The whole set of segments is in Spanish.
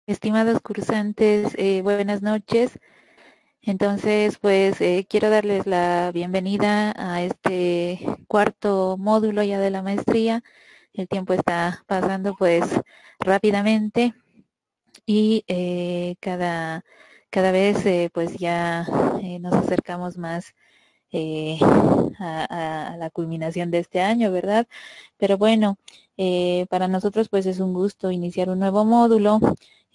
Estimados cursantes, buenas noches. Entonces, pues quiero darles la bienvenida a este cuarto módulo ya de la maestría. El tiempo está pasando pues rápidamente y cada vez pues ya nos acercamos más eh, a la culminación de este año, ¿verdad? Pero bueno, para nosotros pues es un gusto iniciar un nuevo módulo.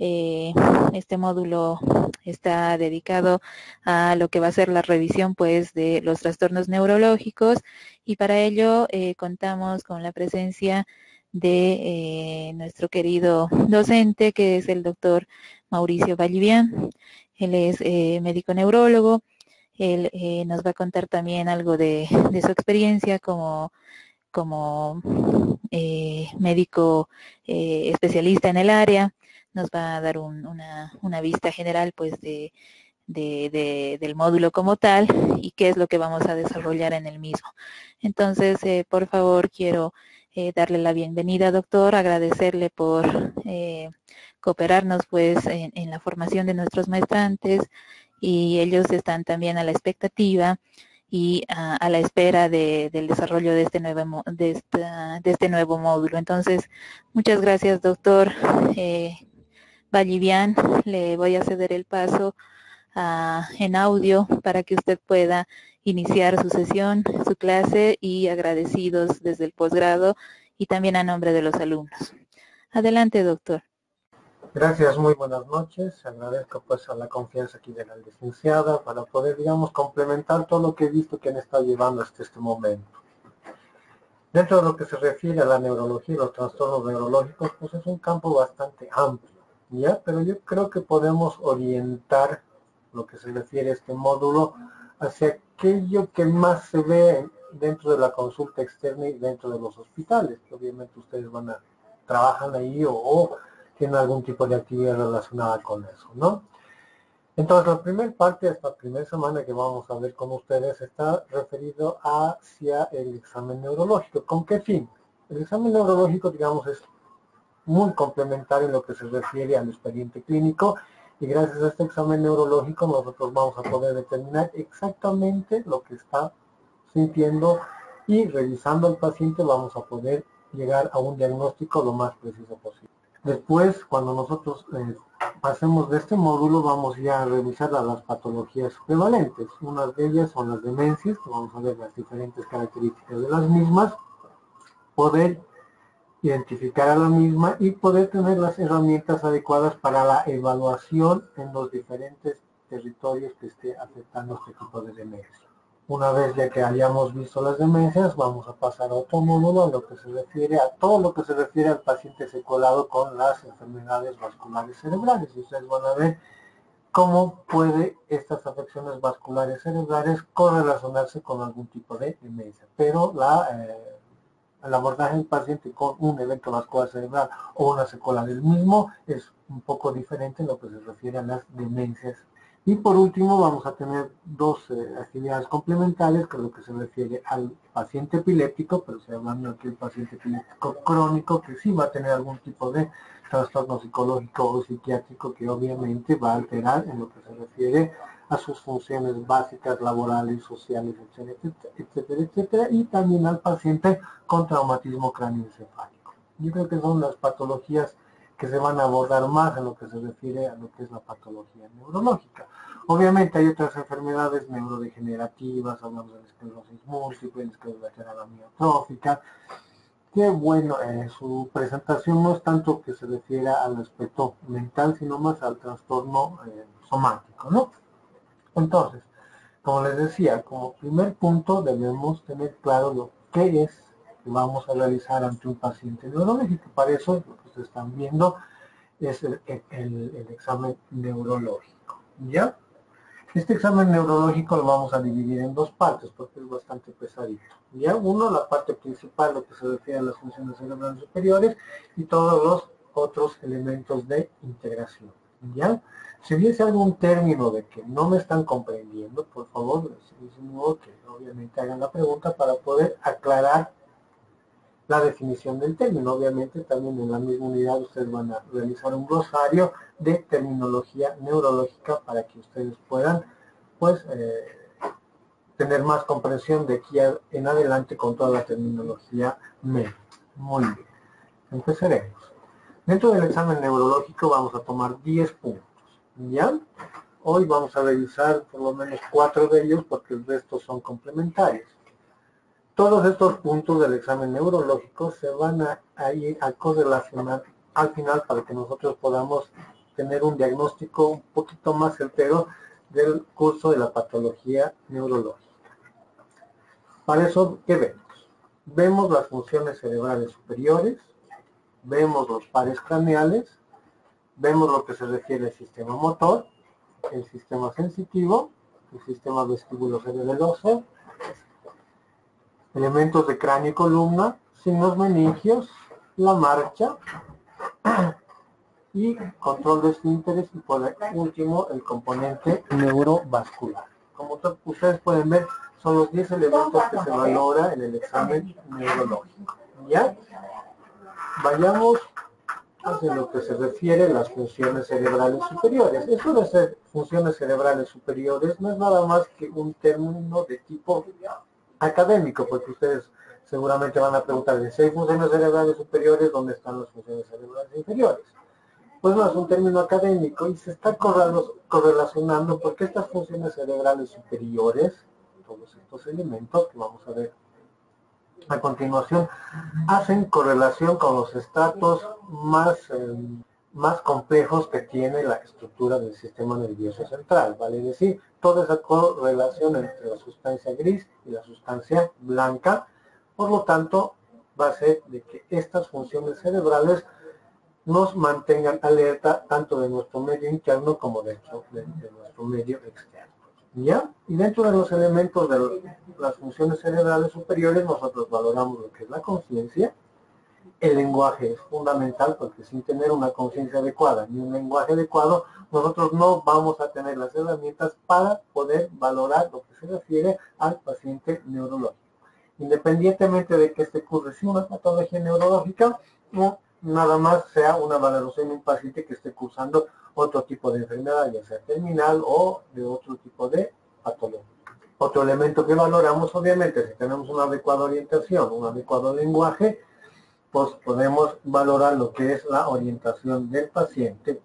Eh, este módulo está dedicado a lo que va a ser la revisión pues de los trastornos neurológicos y para ello contamos con la presencia de nuestro querido docente que es el doctor Mauricio Vallivian. Él es médico neurólogo. Él nos va a contar también algo de su experiencia como médico especialista en el área. Nos va a dar una vista general pues del módulo como tal y qué es lo que vamos a desarrollar en el mismo. Entonces, por favor, quiero darle la bienvenida, doctor, agradecerle por cooperarnos pues en la formación de nuestros maestrantes y ellos están también a la expectativa y a la espera del desarrollo de de este nuevo módulo. Entonces, muchas gracias, doctor Vallivian. Le voy a ceder el paso en audio para que usted pueda iniciar su sesión, su clase y agradecidos desde el posgrado y también a nombre de los alumnos. Adelante, doctor. Gracias, muy buenas noches. Agradezco pues a la confianza aquí de la licenciada para poder, digamos, complementar todo lo que he visto que han estado llevando hasta este momento. Dentro de lo que se refiere a la neurología y los trastornos neurológicos, pues es un campo bastante amplio, ¿ya? Pero yo creo que podemos orientar lo que se refiere a este módulo hacia aquello que más se ve dentro de la consulta externa y dentro de los hospitales, que obviamente ustedes trabajan ahí o tienen algún tipo de actividad relacionada con eso, ¿no? Entonces, la primera parte, esta primera semana que vamos a ver con ustedes, está referido hacia el examen neurológico. ¿Con qué fin? El examen neurológico, digamos, es muy complementario en lo que se refiere al expediente clínico y gracias a este examen neurológico nosotros vamos a poder determinar exactamente lo que está sintiendo y revisando al paciente vamos a poder llegar a un diagnóstico lo más preciso posible. Después, cuando nosotros pasemos de este módulo, vamos ya a revisar las patologías prevalentes. Unas de ellas son las demencias, que vamos a ver las diferentes características de las mismas, poder identificar a la misma y poder tener las herramientas adecuadas para la evaluación en los diferentes territorios que esté afectando este tipo de demencia. Una vez ya que hayamos visto las demencias, vamos a pasar a otro módulo en lo que se refiere a todo lo que se refiere al paciente secuelado con las enfermedades vasculares cerebrales. Y ustedes van a ver cómo puede estas afecciones vasculares cerebrales correlacionarse con algún tipo de demencia. Pero el abordaje del paciente con un evento vascular cerebral o una secuela del mismo es un poco diferente en lo que se refiere a las demencias. Y por último vamos a tener dos actividades complementarias que es lo que se refiere al paciente epiléptico, pero se hablando aquí del paciente epiléptico crónico que sí va a tener algún tipo de trastorno psicológico o psiquiátrico que obviamente va a alterar en lo que se refiere a sus funciones básicas, laborales, sociales, etcétera, etcétera, etcétera, y también al paciente con traumatismo cráneoencefálico. Yo creo que son las patologías que se van a abordar más en lo que se refiere a lo que es la patología neurológica. Obviamente hay otras enfermedades neurodegenerativas, hablamos de la esclerosis múltiple, la esclerosis lateral amiotrófica, que bueno, su presentación no es tanto que se refiera al aspecto mental, sino más al trastorno somático, ¿no? Entonces, como les decía, como primer punto debemos tener claro lo que es que vamos a realizar ante un paciente neurológico. Para eso, lo que ustedes están viendo es el examen neurológico, ¿ya? Este examen neurológico lo vamos a dividir en dos partes porque es bastante pesadito. Ya uno, la parte principal, lo que se refiere a las funciones cerebrales superiores y todos los otros elementos de integración. ¿Ya? Si hubiese algún término de que no me están comprendiendo, por favor, les digo que obviamente hagan la pregunta para poder aclarar la definición del término. Obviamente también en la misma unidad ustedes van a realizar un glosario de terminología neurológica para que ustedes puedan pues tener más comprensión de aquí en adelante con toda la terminología médica. Muy bien, empezaremos. Dentro del examen neurológico vamos a tomar 10 puntos, ¿ya? Hoy vamos a revisar por lo menos 4 de ellos porque el resto son complementarios. Todos estos puntos del examen neurológico se van a ir a correlacionar al final para que nosotros podamos tener un diagnóstico un poquito más certero del curso de la patología neurológica. Para eso, ¿qué vemos? Vemos las funciones cerebrales superiores, vemos los pares craneales, vemos lo que se refiere al sistema motor, el sistema sensitivo, el sistema vestíbulo-cerebeloso, elementos de cráneo y columna, signos meningios, la marcha y control de esfínteres y por último el componente neurovascular. Como ustedes pueden ver, son los 10 elementos que se valora en el examen neurológico. ¿Ya? Vayamos hacia lo que se refiere a las funciones cerebrales superiores. Eso de ser funciones cerebrales superiores no es nada más que un término de tipo académico, porque ustedes seguramente van a preguntar, si hay funciones cerebrales superiores, ¿dónde están las funciones cerebrales inferiores? Pues no, es un término académico y se está correlacionando porque estas funciones cerebrales superiores, todos estos elementos que vamos a ver a continuación, hacen correlación con los estratos más complejos que tiene la estructura del sistema nervioso central, vale decir, toda esa correlación entre la sustancia gris y la sustancia blanca, por lo tanto, va a ser de que estas funciones cerebrales nos mantengan alerta tanto de nuestro medio interno como de nuestro medio externo. ¿Ya? Y dentro de los elementos de las funciones cerebrales superiores nosotros valoramos lo que es la conciencia. El lenguaje es fundamental porque sin tener una conciencia adecuada ni un lenguaje adecuado, nosotros no vamos a tener las herramientas para poder valorar lo que se refiere al paciente neurológico. Independientemente de que este curse sea una patología neurológica o nada más sea una valoración de un paciente que esté cursando otro tipo de enfermedad, ya sea terminal o de otro tipo de patología. Otro elemento que valoramos, obviamente, si tenemos una adecuada orientación, un adecuado lenguaje, pues podemos valorar lo que es la orientación del paciente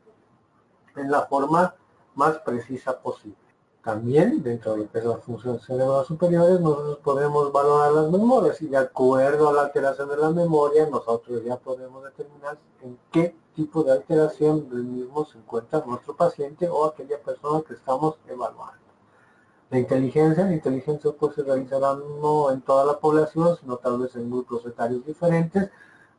en la forma más precisa posible. También, dentro de lo que es las funciones cerebrales superiores, nosotros podemos valorar las memorias y de acuerdo a la alteración de la memoria, nosotros ya podemos determinar en qué tipo de alteración del mismo se encuentra nuestro paciente o aquella persona que estamos evaluando. La inteligencia pues se realizará no en toda la población, sino tal vez en grupos etarios diferentes,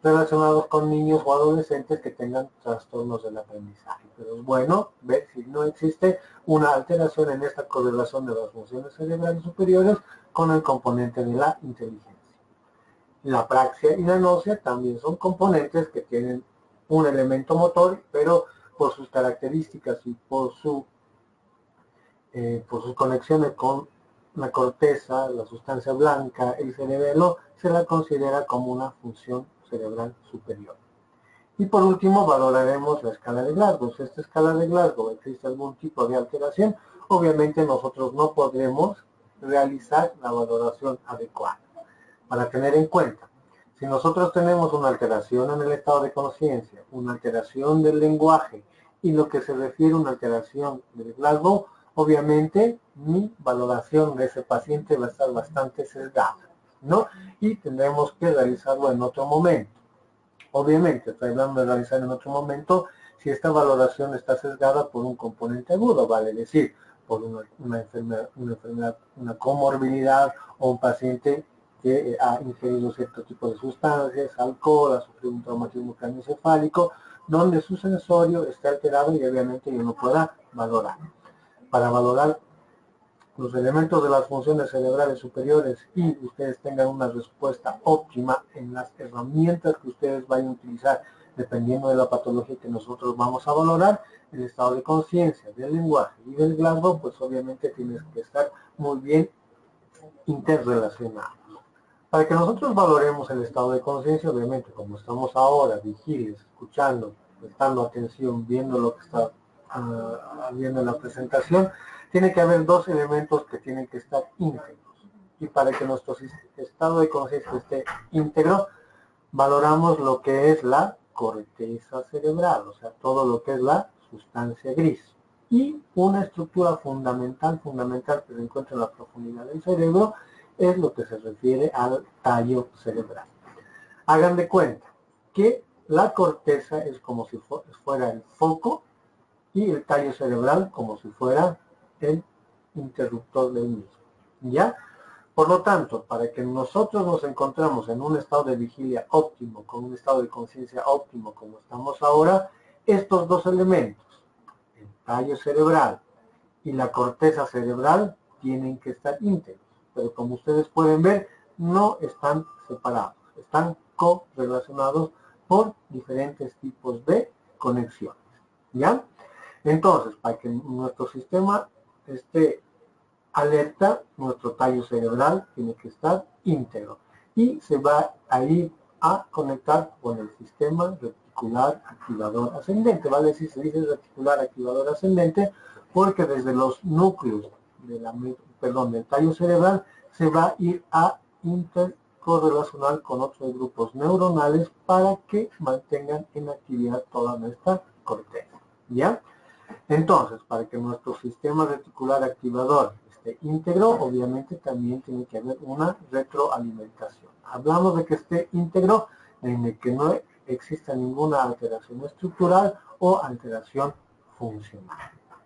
relacionados con niños o adolescentes que tengan trastornos del aprendizaje. Pero es bueno ver si no existe una alteración en esta correlación de las funciones cerebrales superiores con el componente de la inteligencia. La praxia y la anosmia también son componentes que tienen un elemento motor, pero por sus características y por sus conexiones con la corteza, la sustancia blanca, el cerebelo, se la considera como una función cerebral superior. Y por último valoraremos la escala de Glasgow. Si esta escala de Glasgow existe algún tipo de alteración, obviamente nosotros no podremos realizar la valoración adecuada. Para tener en cuenta, si nosotros tenemos una alteración en el estado de conciencia, una alteración del lenguaje y lo que se refiere a una alteración del Glasgow, obviamente mi valoración de ese paciente va a estar bastante sesgada, ¿no? Y tendremos que realizarlo en otro momento. Obviamente, estoy hablando de realizar en otro momento si esta valoración está sesgada por un componente agudo, vale decir, por una enfermedad, una comorbilidad o un paciente que ha ingerido cierto tipo de sustancias, alcohol, ha sufrido un traumatismo craneoencefálico, donde su sensorio está alterado y obviamente yo no pueda valorar. Para valorar los elementos de las funciones cerebrales superiores y ustedes tengan una respuesta óptima en las herramientas que ustedes vayan a utilizar dependiendo de la patología que nosotros vamos a valorar, el estado de conciencia, del lenguaje y del Glasgow, pues obviamente tienes que estar muy bien interrelacionados. Para que nosotros valoremos el estado de conciencia, obviamente, como estamos ahora, vigiles, escuchando, prestando atención, viendo lo que está viendo en la presentación, tiene que haber dos elementos que tienen que estar íntegros. Y para que nuestro estado de conciencia esté íntegro, valoramos lo que es la corteza cerebral, o sea, todo lo que es la sustancia gris. Y una estructura fundamental que se encuentra en la profundidad del cerebro es lo que se refiere al tallo cerebral. Hagan de cuenta que la corteza es como si fuera el foco y el tallo cerebral como si fuera el interruptor del mismo. ¿Ya? Por lo tanto, para que nosotros nos encontremos en un estado de vigilia óptimo, con un estado de conciencia óptimo como estamos ahora, estos dos elementos, el tallo cerebral y la corteza cerebral, tienen que estar íntegros. Pero como ustedes pueden ver, no están separados, están correlacionados por diferentes tipos de conexiones. ¿Ya? Entonces, para que nuestro sistema esté alerta, nuestro tallo cerebral tiene que estar íntegro y se va a ir a conectar con el sistema reticular activador ascendente. Vale decir, se dice reticular activador ascendente porque desde los núcleos del tallo cerebral se va a ir a intercorrelacionar con otros grupos neuronales para que mantengan en actividad toda nuestra corteza. ¿Ya? Entonces, para que nuestro sistema reticular activador esté íntegro, obviamente también tiene que haber una retroalimentación. Hablamos de que esté íntegro en que no exista ninguna alteración estructural o alteración funcional.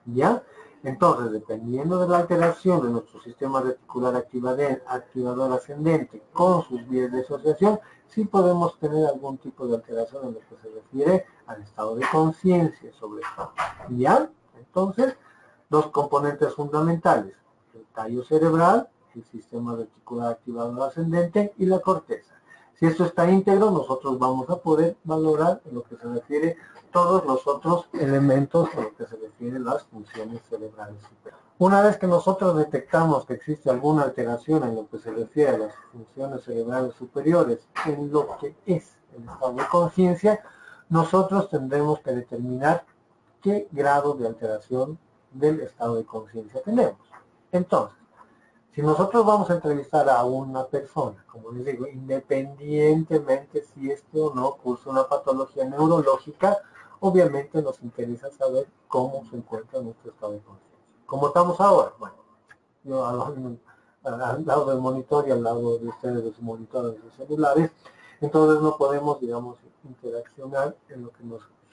¿Ya? Entonces, dependiendo de la alteración de nuestro sistema reticular activador ascendente con sus vías de asociación, sí podemos tener algún tipo de alteración en lo que se refiere al estado de conciencia sobre todo. ¿Ya? Entonces, dos componentes fundamentales, el tallo cerebral, el sistema reticular activador ascendente y la corteza. Si esto está íntegro, nosotros vamos a poder valorar en lo que se refiere todos los otros elementos a lo que se refiere las funciones cerebrales superiores. Una vez que nosotros detectamos que existe alguna alteración en lo que se refiere a las funciones cerebrales superiores, en lo que es el estado de conciencia, nosotros tendremos que determinar qué grado de alteración del estado de conciencia tenemos. Entonces, si nosotros vamos a entrevistar a una persona, como les digo, independientemente si o no cursa una patología neurológica, obviamente nos interesa saber cómo se encuentra nuestro estado de conciencia. ¿Cómo estamos ahora? Bueno, yo al lado del monitor y al lado de ustedes de sus monitores de sus celulares, entonces no podemos, digamos, interaccionar en lo que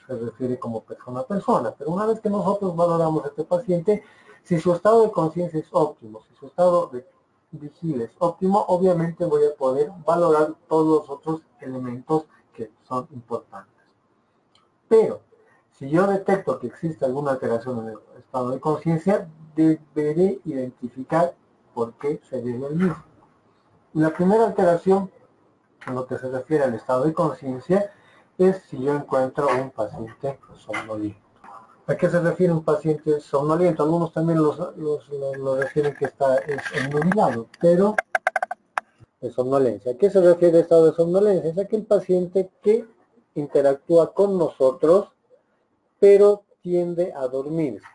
se refiere como persona a persona. Pero una vez que nosotros valoramos a este paciente, si su estado de conciencia es óptimo, si su estado de vigilia es óptimo, obviamente voy a poder valorar todos los otros elementos que son importantes. Pero, si yo detecto que existe alguna alteración en el estado de conciencia, deberé identificar por qué se debe al mismo. La primera alteración, en lo que se refiere al estado de conciencia, es si yo encuentro un paciente somnoliento. ¿A qué se refiere un paciente somnoliento? Algunos también lo refieren que está obnubilado, pero de somnolencia. ¿A qué se refiere el estado de somnolencia? Es aquel paciente que interactúa con nosotros, pero tiende a dormirse.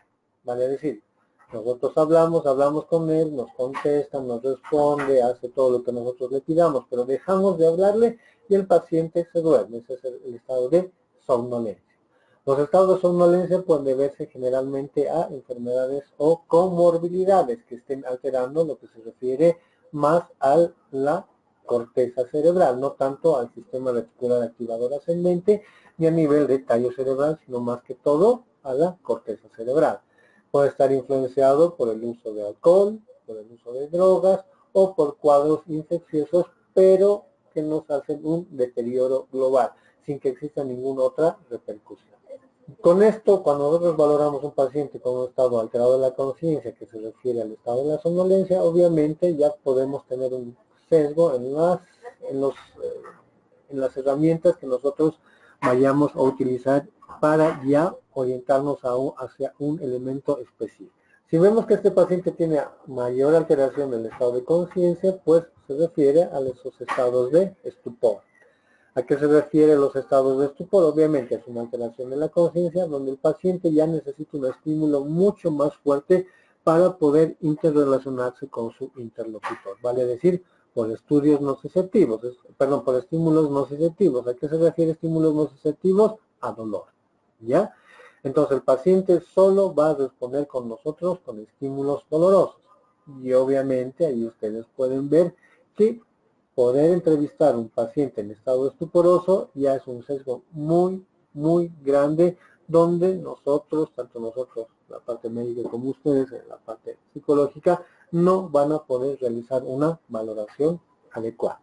Vale decir, nosotros hablamos con él, nos contesta, nos responde, hace todo lo que nosotros le pidamos, pero dejamos de hablarle y el paciente se duerme. Ese es el estado de somnolencia. Los estados de somnolencia pueden deberse generalmente a enfermedades o comorbilidades que estén alterando lo que se refiere más a la corteza cerebral, no tanto al sistema reticular activador ascendente ni a nivel de tallo cerebral, sino más que todo a la corteza cerebral. Puede estar influenciado por el uso de alcohol, por el uso de drogas o por cuadros infecciosos, pero que nos hacen un deterioro global, sin que exista ninguna otra repercusión. Con esto, cuando nosotros valoramos un paciente con un estado alterado de la conciencia que se refiere al estado de la somnolencia, obviamente ya podemos tener un sesgo en las herramientas que nosotros vayamos a utilizar para ya orientarnos hacia un elemento específico. Si vemos que este paciente tiene mayor alteración del estado de conciencia, pues se refiere a esos estados de estupor. ¿A qué se refiere los estados de estupor? Obviamente es una alteración de la conciencia donde el paciente ya necesita un estímulo mucho más fuerte para poder interrelacionarse con su interlocutor. Vale decir, por estudios nociceptivos, por estímulos nociceptivos. ¿A qué se refiere estímulos nociceptivos? A dolor, ¿ya? Entonces el paciente solo va a responder con nosotros con estímulos dolorosos. Y obviamente ahí ustedes pueden ver que poder entrevistar a un paciente en estado estuporoso ya es un sesgo muy, muy grande donde nosotros, tanto nosotros, la parte médica como ustedes, en la parte psicológica, no van a poder realizar una valoración adecuada.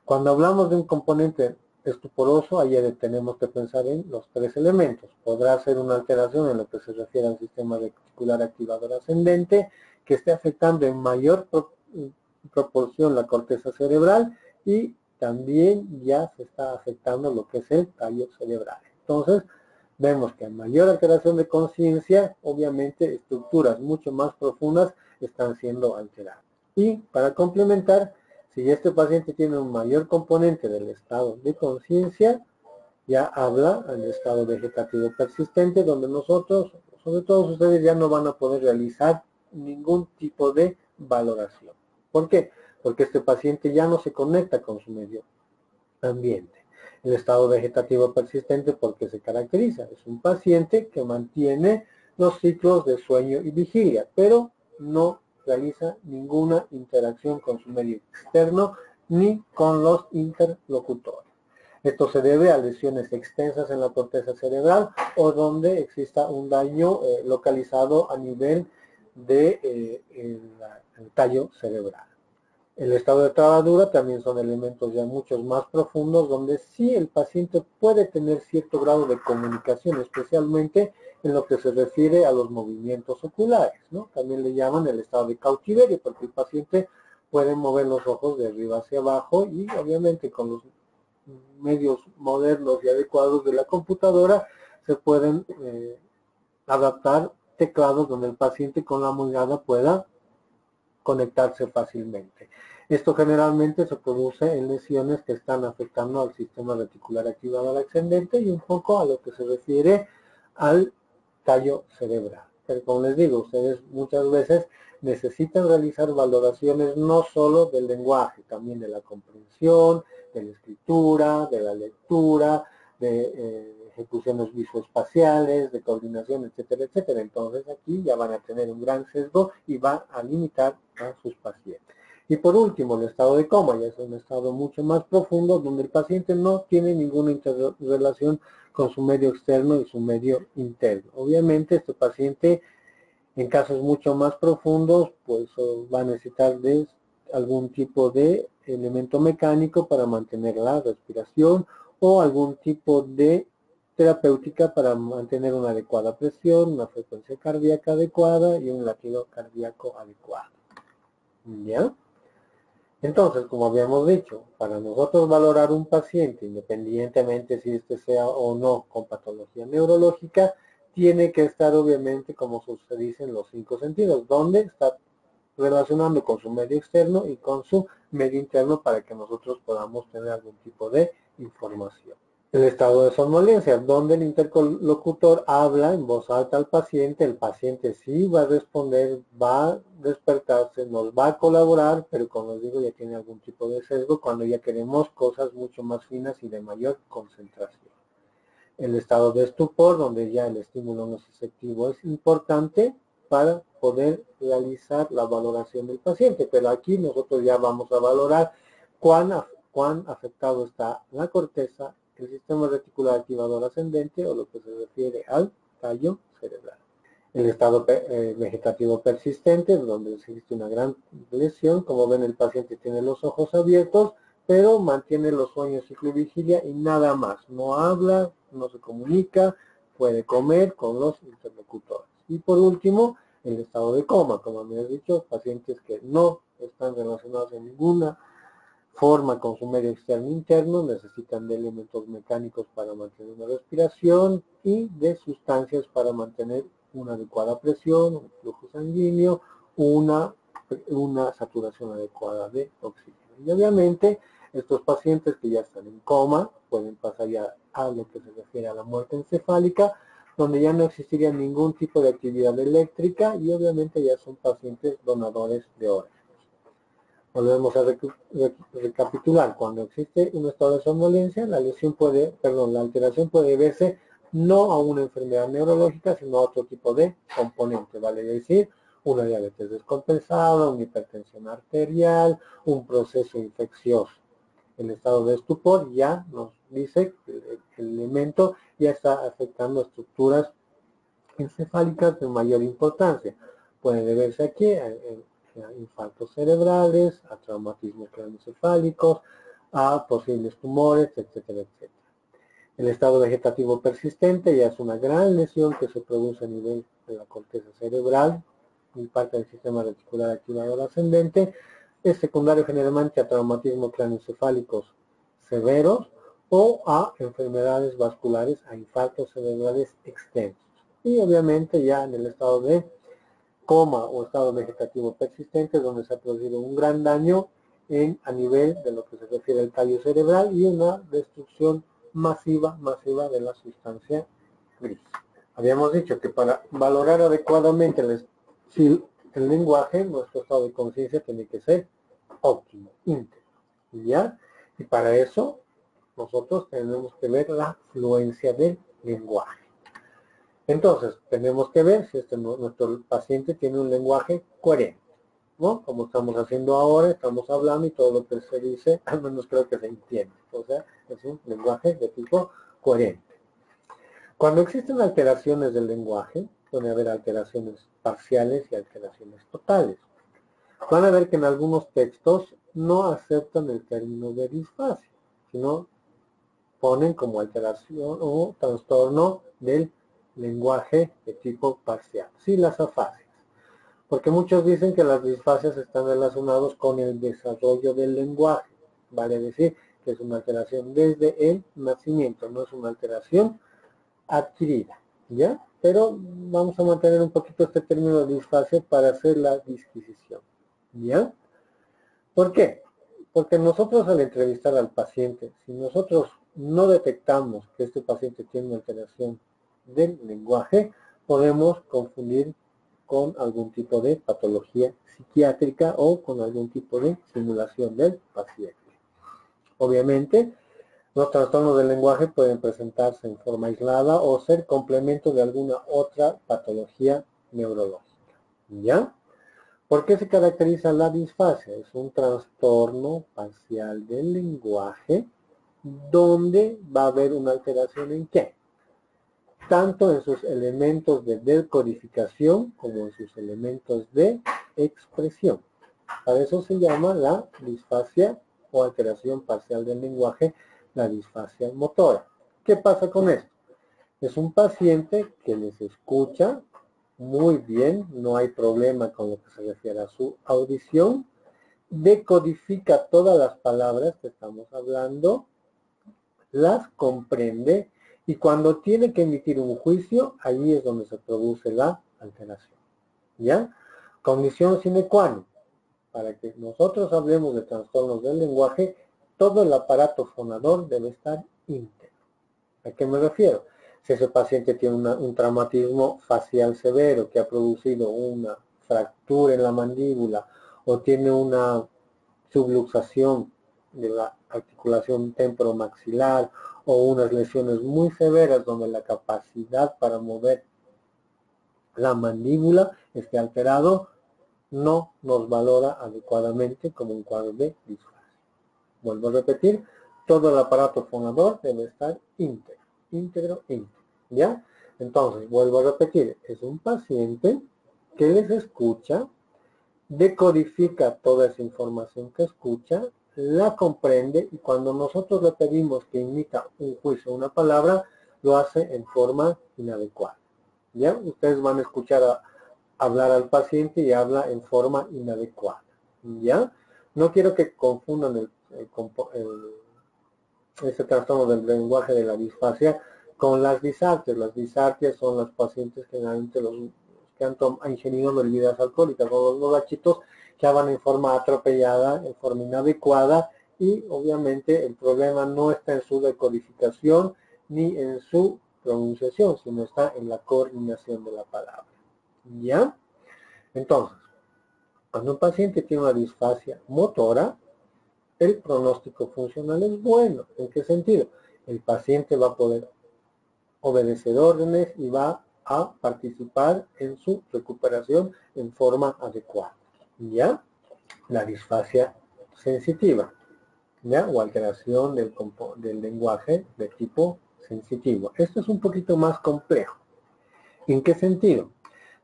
Cuando hablamos de un componente estuporoso, ahí tenemos que pensar en los tres elementos. Podrá ser una alteración en lo que se refiere al sistema reticular activador ascendente, que esté afectando en mayor proporción la corteza cerebral y también ya se está afectando lo que es el tallo cerebral. Entonces, vemos que a mayor alteración de conciencia, obviamente estructuras mucho más profundas están siendo alteradas. Y para complementar, si este paciente tiene un mayor componente del estado de conciencia, ya habla del estado vegetativo persistente, donde nosotros, sobre todo ustedes, ya no van a poder realizar ningún tipo de valoración. ¿Por qué? Porque este paciente ya no se conecta con su medio ambiente. El estado vegetativo persistente, porque se caracteriza, es un paciente que mantiene los ciclos de sueño y vigilia, pero no realiza ninguna interacción con su medio externo ni con los interlocutores. Esto se debe a lesiones extensas en la corteza cerebral o donde exista un daño localizado a nivel de el tallo cerebral. El estado de trabadura también son elementos ya muchos más profundos donde sí el paciente puede tener cierto grado de comunicación, especialmente en lo que se refiere a los movimientos oculares, ¿no? También le llaman el estado de cautiverio porque el paciente puede mover los ojos de arriba hacia abajo y obviamente con los medios modernos y adecuados de la computadora se pueden adaptar teclados donde el paciente con la mirada pueda conectarse fácilmente. Esto generalmente se produce en lesiones que están afectando al sistema reticular activador ascendente y un poco a lo que se refiere al tallo cerebral. Pero como les digo, ustedes muchas veces necesitan realizar valoraciones no solo del lenguaje, también de la comprensión, de la escritura, de la lectura, de ejecuciones visoespaciales, de coordinación, etcétera, etcétera. Entonces aquí ya van a tener un gran sesgo y va a limitar a sus pacientes. Y por último, el estado de coma, ya es un estado mucho más profundo donde el paciente no tiene ninguna interrelación con su medio externo y su medio interno. Obviamente este paciente en casos mucho más profundos pues va a necesitar de algún tipo de elemento mecánico para mantener la respiración o algún tipo de terapéutica para mantener una adecuada presión, una frecuencia cardíaca adecuada y un latido cardíaco adecuado. ¿Ya? Entonces, como habíamos dicho, para nosotros valorar un paciente, independientemente si este sea o no con patología neurológica, tiene que estar obviamente, como se dice, en los 5 sentidos, donde está relacionando con su medio externo y con su medio interno para que nosotros podamos tener algún tipo de información. El estado de somnolencia, donde el interlocutor habla en voz alta al paciente, el paciente sí va a responder, va a despertarse, nos va a colaborar, pero como les digo ya tiene algún tipo de sesgo cuando ya queremos cosas mucho más finas y de mayor concentración. El estado de estupor, donde ya el estímulo nociceptivo es importante para poder realizar la valoración del paciente, pero aquí nosotros ya vamos a valorar cuán afectado está la corteza, el sistema reticular activador ascendente o lo que se refiere al tallo cerebral. El estado vegetativo persistente, donde existe una gran lesión, como ven el paciente tiene los ojos abiertos, pero mantiene los sueños ciclo y vigilia y nada más, no habla, no se comunica, puede comer con los interlocutores. Y por último, el estado de coma, como me he dicho, pacientes que no están relacionados en ninguna forma con su medio externo e interno, necesitan de elementos mecánicos para mantener una respiración y de sustancias para mantener una adecuada presión, un flujo sanguíneo, una saturación adecuada de oxígeno. Y obviamente estos pacientes que ya están en coma pueden pasar ya a lo que se refiere a la muerte encefálica, donde ya no existiría ningún tipo de actividad eléctrica y obviamente ya son pacientes donadores de órganos. Volvemos a recapitular. Cuando existe un estado de somnolencia, la alteración puede verse no a una enfermedad neurológica, sino a otro tipo de componente, vale decir, una diabetes descompensada, una hipertensión arterial, un proceso infeccioso. El estado de estupor ya nos dice que el elemento ya está afectando estructuras encefálicas de mayor importancia. Puede deberse aquí a infartos cerebrales, a traumatismos craneoencefálicos, a posibles tumores, etcétera, etcétera. El estado vegetativo persistente ya es una gran lesión que se produce a nivel de la corteza cerebral y parte del sistema reticular activador ascendente. Es secundario generalmente a traumatismos craneoencefálicos severos o a enfermedades vasculares, a infartos cerebrales extensos. Y obviamente ya en el estado de coma o estado vegetativo persistente, donde se ha producido un gran daño a nivel de lo que se refiere al tallo cerebral y una destrucción masiva de la sustancia gris. Habíamos dicho que para valorar adecuadamente el lenguaje, nuestro estado de conciencia tiene que ser óptimo, íntegro. ¿Ya? Y para eso nosotros tenemos que ver la fluencia del lenguaje. Entonces, tenemos que ver si nuestro paciente tiene un lenguaje coherente, ¿no? Como estamos haciendo ahora, estamos hablando y todo lo que se dice, al menos creo que se entiende. O sea, es un lenguaje de tipo coherente. Cuando existen alteraciones del lenguaje, puede haber alteraciones parciales y alteraciones totales. Van a ver que en algunos textos no aceptan el término de disfasia, sino ponen como alteración o trastorno del lenguaje de tipo parcial. Sí, las afasias. Porque muchos dicen que las disfasias están relacionados con el desarrollo del lenguaje. Vale decir que es una alteración desde el nacimiento, no es una alteración adquirida. ¿Ya? Pero vamos a mantener un poquito este término de disfasia para hacer la disquisición. ¿Ya? ¿Por qué? Porque nosotros al entrevistar al paciente, si nosotros no detectamos que este paciente tiene una alteración del lenguaje, podemos confundir con algún tipo de patología psiquiátrica o con algún tipo de simulación del paciente. Obviamente, los trastornos del lenguaje pueden presentarse en forma aislada o ser complemento de alguna otra patología neurológica. ¿Ya? ¿Por qué se caracteriza la disfasia? Es un trastorno parcial del lenguaje donde va a haber una alteración en qué? Tanto en sus elementos de decodificación como en sus elementos de expresión. Para eso se llama la disfasia o alteración parcial del lenguaje, la disfasia motora. ¿Qué pasa con esto? Es un paciente que les escucha muy bien, no hay problema con lo que se refiere a su audición, decodifica todas las palabras que estamos hablando, las comprende y cuando tiene que emitir un juicio, ahí es donde se produce la alteración. ¿Ya? Condición sine qua non. Para que nosotros hablemos de trastornos del lenguaje, todo el aparato fonador debe estar íntegro. ¿A qué me refiero? Si ese paciente tiene un traumatismo facial severo que ha producido una fractura en la mandíbula o tiene una subluxación de la articulación temporomaxilar o unas lesiones muy severas donde la capacidad para mover la mandíbula esté alterado, no nos valora adecuadamente como un cuadro de disfasia. Vuelvo a repetir, todo el aparato fonador debe estar íntegro, íntegro. ¿Ya? Entonces, vuelvo a repetir, es un paciente que les escucha, decodifica toda esa información que escucha, la comprende y cuando nosotros le pedimos que imita un juicio, una palabra, lo hace en forma inadecuada. ¿Ya? Ustedes van a escuchar hablar al paciente y habla en forma inadecuada. ¿Ya? No quiero que confundan ese trastorno del lenguaje de la disfasia con las disartrias. Las disartrias son los pacientes generalmente los que han ingerido bebidas alcohólicas, o los borrachitos que hablan en forma atropellada, en forma inadecuada, y obviamente el problema no está en su decodificación ni en su pronunciación, sino está en la coordinación de la palabra. ¿Ya? Entonces, cuando un paciente tiene una disfasia motora, el pronóstico funcional es bueno. ¿En qué sentido? El paciente va a poder obedecer órdenes y va a participar en su recuperación en forma adecuada. ¿Ya? La disfasia sensitiva, ¿ya? O alteración del lenguaje de tipo sensitivo. Esto es un poquito más complejo. ¿En qué sentido?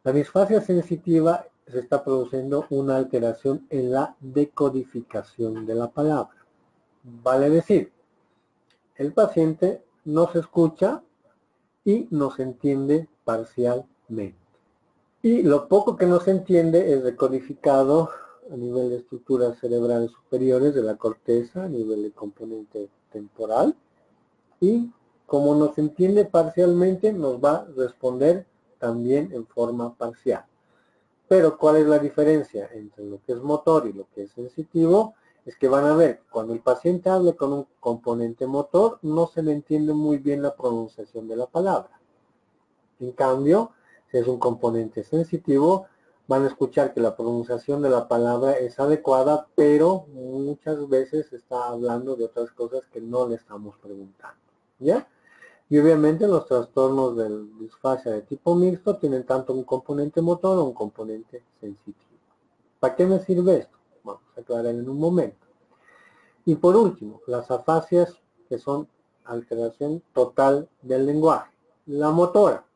La disfasia sensitiva se está produciendo una alteración en la decodificación de la palabra. Vale decir, el paciente no se escucha y nos entiende parcialmente. Y lo poco que nos entiende es decodificado a nivel de estructuras cerebrales superiores de la corteza, a nivel de componente temporal, y como nos entiende parcialmente, nos va a responder también en forma parcial. Pero ¿cuál es la diferencia entre lo que es motor y lo que es sensitivo? Es que van a ver, cuando el paciente habla con un componente motor, no se le entiende muy bien la pronunciación de la palabra. En cambio, si es un componente sensitivo, van a escuchar que la pronunciación de la palabra es adecuada, pero muchas veces está hablando de otras cosas que no le estamos preguntando. ¿Ya? Y obviamente los trastornos de disfasia de tipo mixto tienen tanto un componente motor o un componente sensitivo. ¿Para qué me sirve esto? Vamos a aclarar en un momento. Y por último, las afasias, que son alteración total del lenguaje. La motora.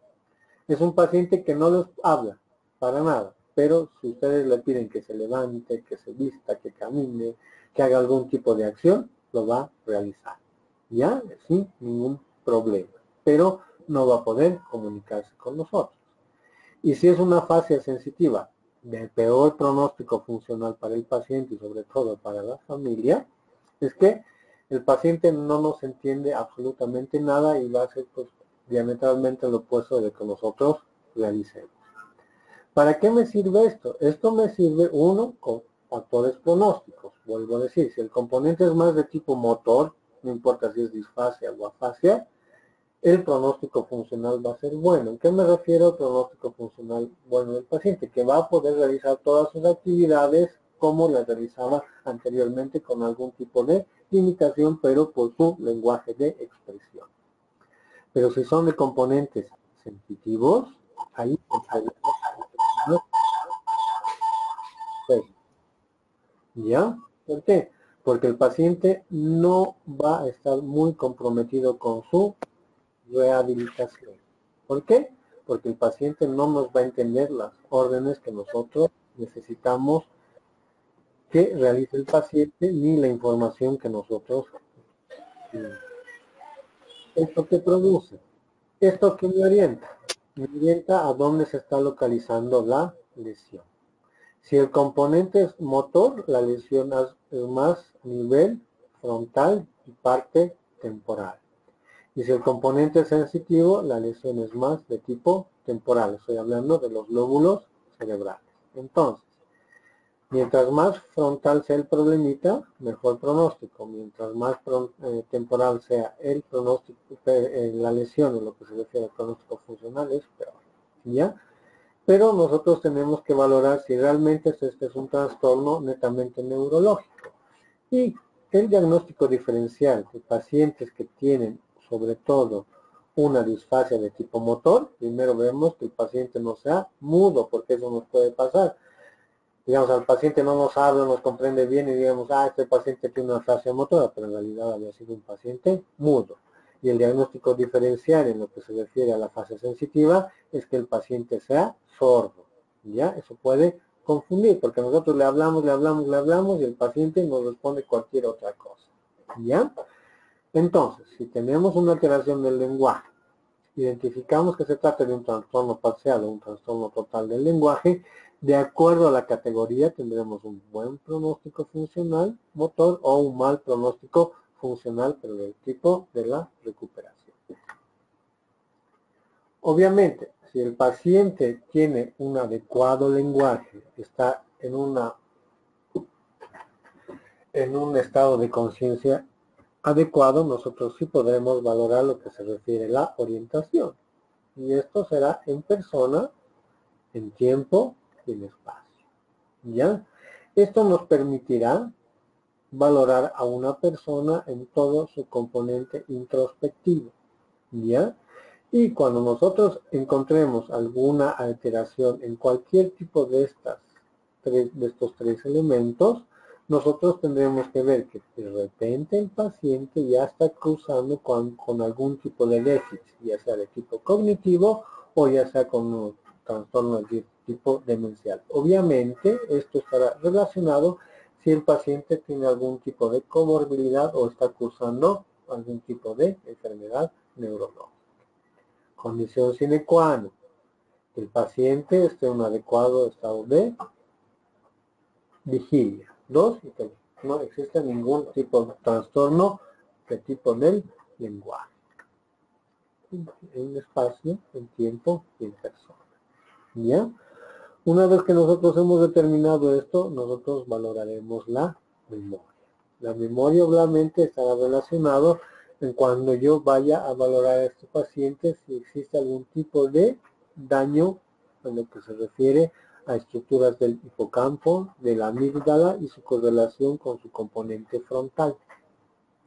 Es un paciente que no les habla para nada, pero si ustedes le piden que se levante, que se vista, que camine, que haga algún tipo de acción, lo va a realizar. ¿Ya? Sin ningún problema. Pero no va a poder comunicarse con nosotros. Y si es una fase sensitiva de peor pronóstico funcional para el paciente y sobre todo para la familia, es que el paciente no nos entiende absolutamente nada y va a ser pues, diametralmente lo opuesto de que nosotros realicemos. ¿Para qué me sirve esto? Esto me sirve, uno, con factores pronósticos. Vuelvo a decir, si el componente es más de tipo motor, no importa si es disfasia o afasia, el pronóstico funcional va a ser bueno. ¿En qué me refiero al pronóstico funcional bueno del paciente? Que va a poder realizar todas sus actividades como las realizaba anteriormente con algún tipo de limitación, pero por su lenguaje de expresión. Pero si son de componentes sensitivos, ahí ¿ya? ¿Por qué? Porque el paciente no va a estar muy comprometido con su rehabilitación. ¿Por qué? Porque el paciente no nos va a entender las órdenes que nosotros necesitamos que realice el paciente ni la información que nosotros ¿Esto qué produce? ¿Esto qué me orienta? Me orienta a dónde se está localizando la lesión. Si el componente es motor, la lesión es más a nivel frontal y parte temporal. Y si el componente es sensitivo, la lesión es más de tipo temporal. Estoy hablando de los lóbulos cerebrales. Entonces, mientras más frontal sea el problemita, mejor pronóstico. Mientras más temporal sea el pronóstico, la lesión en lo que se refiere al pronóstico funcional es peor. ¿Ya? Pero nosotros tenemos que valorar si realmente este es un trastorno netamente neurológico. Y el diagnóstico diferencial de pacientes que tienen sobre todo una disfasia de tipo motor, primero vemos que el paciente no sea mudo, porque eso nos puede pasar. Digamos, al paciente no nos habla, nos comprende bien y digamos, este paciente tiene una disfasia motora, pero en realidad había sido un paciente mudo. Y el diagnóstico diferencial en lo que se refiere a la fase sensitiva es que el paciente sea sordo. ¿Ya? Eso puede confundir, porque nosotros le hablamos y el paciente nos responde cualquier otra cosa. ¿Ya? Entonces, si tenemos una alteración del lenguaje, identificamos que se trata de un trastorno parcial o un trastorno total del lenguaje, de acuerdo a la categoría tendremos un buen pronóstico funcional motor o un mal pronóstico funcional, pero del tipo de la recuperación. Obviamente, si el paciente tiene un adecuado lenguaje, está en un estado de conciencia adecuado, nosotros sí podremos valorar lo que se refiere a la orientación. Y esto será en persona, en tiempo y en espacio. ¿Ya? Esto nos permitirá valorar a una persona en todo su componente introspectivo. ¿Ya? Y cuando nosotros encontremos alguna alteración en cualquier tipo de estos tres elementos, nosotros tendremos que ver que de repente el paciente ya está cruzando con algún tipo de déficit, ya sea de tipo cognitivo o ya sea con un trastorno de tipo demencial. Obviamente, esto estará relacionado si el paciente tiene algún tipo de comorbilidad o está cursando algún tipo de enfermedad neurológica. Condición sine qua non, que el paciente esté en un adecuado estado de vigilia. 2, que no existe ningún tipo de trastorno de tipo del lenguaje. En espacio, en tiempo y en persona. ¿Ya? Una vez que nosotros hemos determinado esto, nosotros valoraremos la memoria. La memoria obviamente estará relacionado en cuando yo vaya a valorar a este paciente si existe algún tipo de daño en lo que se refiere a estructuras del hipocampo, de la amígdala y su correlación con su componente frontal.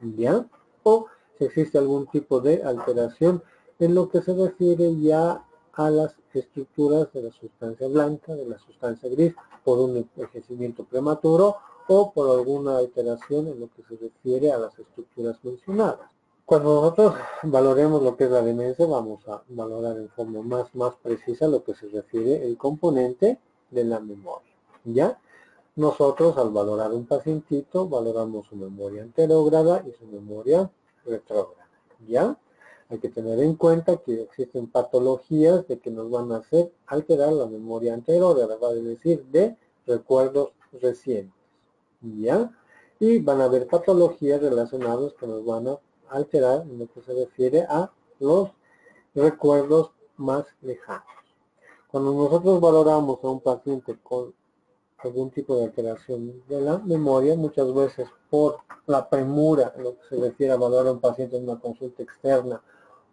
¿Ya? O si existe algún tipo de alteración en lo que se refiere ya a las estructuras de la sustancia blanca, de la sustancia gris, por un envejecimiento prematuro o por alguna alteración en lo que se refiere a las estructuras mencionadas. Cuando nosotros valoremos lo que es la demencia, vamos a valorar en forma más precisa lo que se refiere el componente de la memoria. ¿Ya? Nosotros al valorar un pacientito, valoramos su memoria anterógrada y su memoria retrógrada. ¿Ya? Hay que tener en cuenta que existen patologías de que nos van a hacer alterar la memoria anterógrada, vale decir, de recuerdos recientes. ¿Ya? Y van a haber patologías relacionadas que nos van a alterar en lo que se refiere a los recuerdos más lejanos. Cuando nosotros valoramos a un paciente con algún tipo de alteración de la memoria, muchas veces por la premura en lo que se refiere a valorar a un paciente en una consulta externa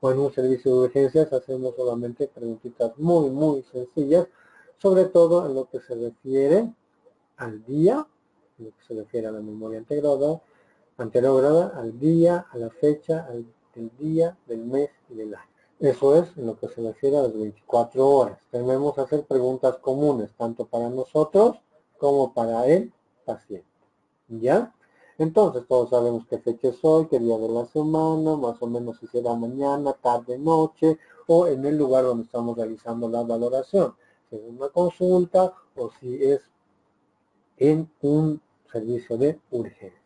o en un servicio de urgencias, hacemos solamente preguntitas muy sencillas, sobre todo en lo que se refiere al día, en lo que se refiere a la memoria anterógrada, al día, a la fecha, del día, del mes y del año. Eso es en lo que se refiere a las 24 horas. Debemos hacer preguntas comunes, tanto para nosotros como para el paciente. ¿Ya? Entonces todos sabemos qué fecha es hoy, qué día de la semana, más o menos si será mañana, tarde, noche, o en el lugar donde estamos realizando la valoración. Si es una consulta o si es en un servicio de urgencia.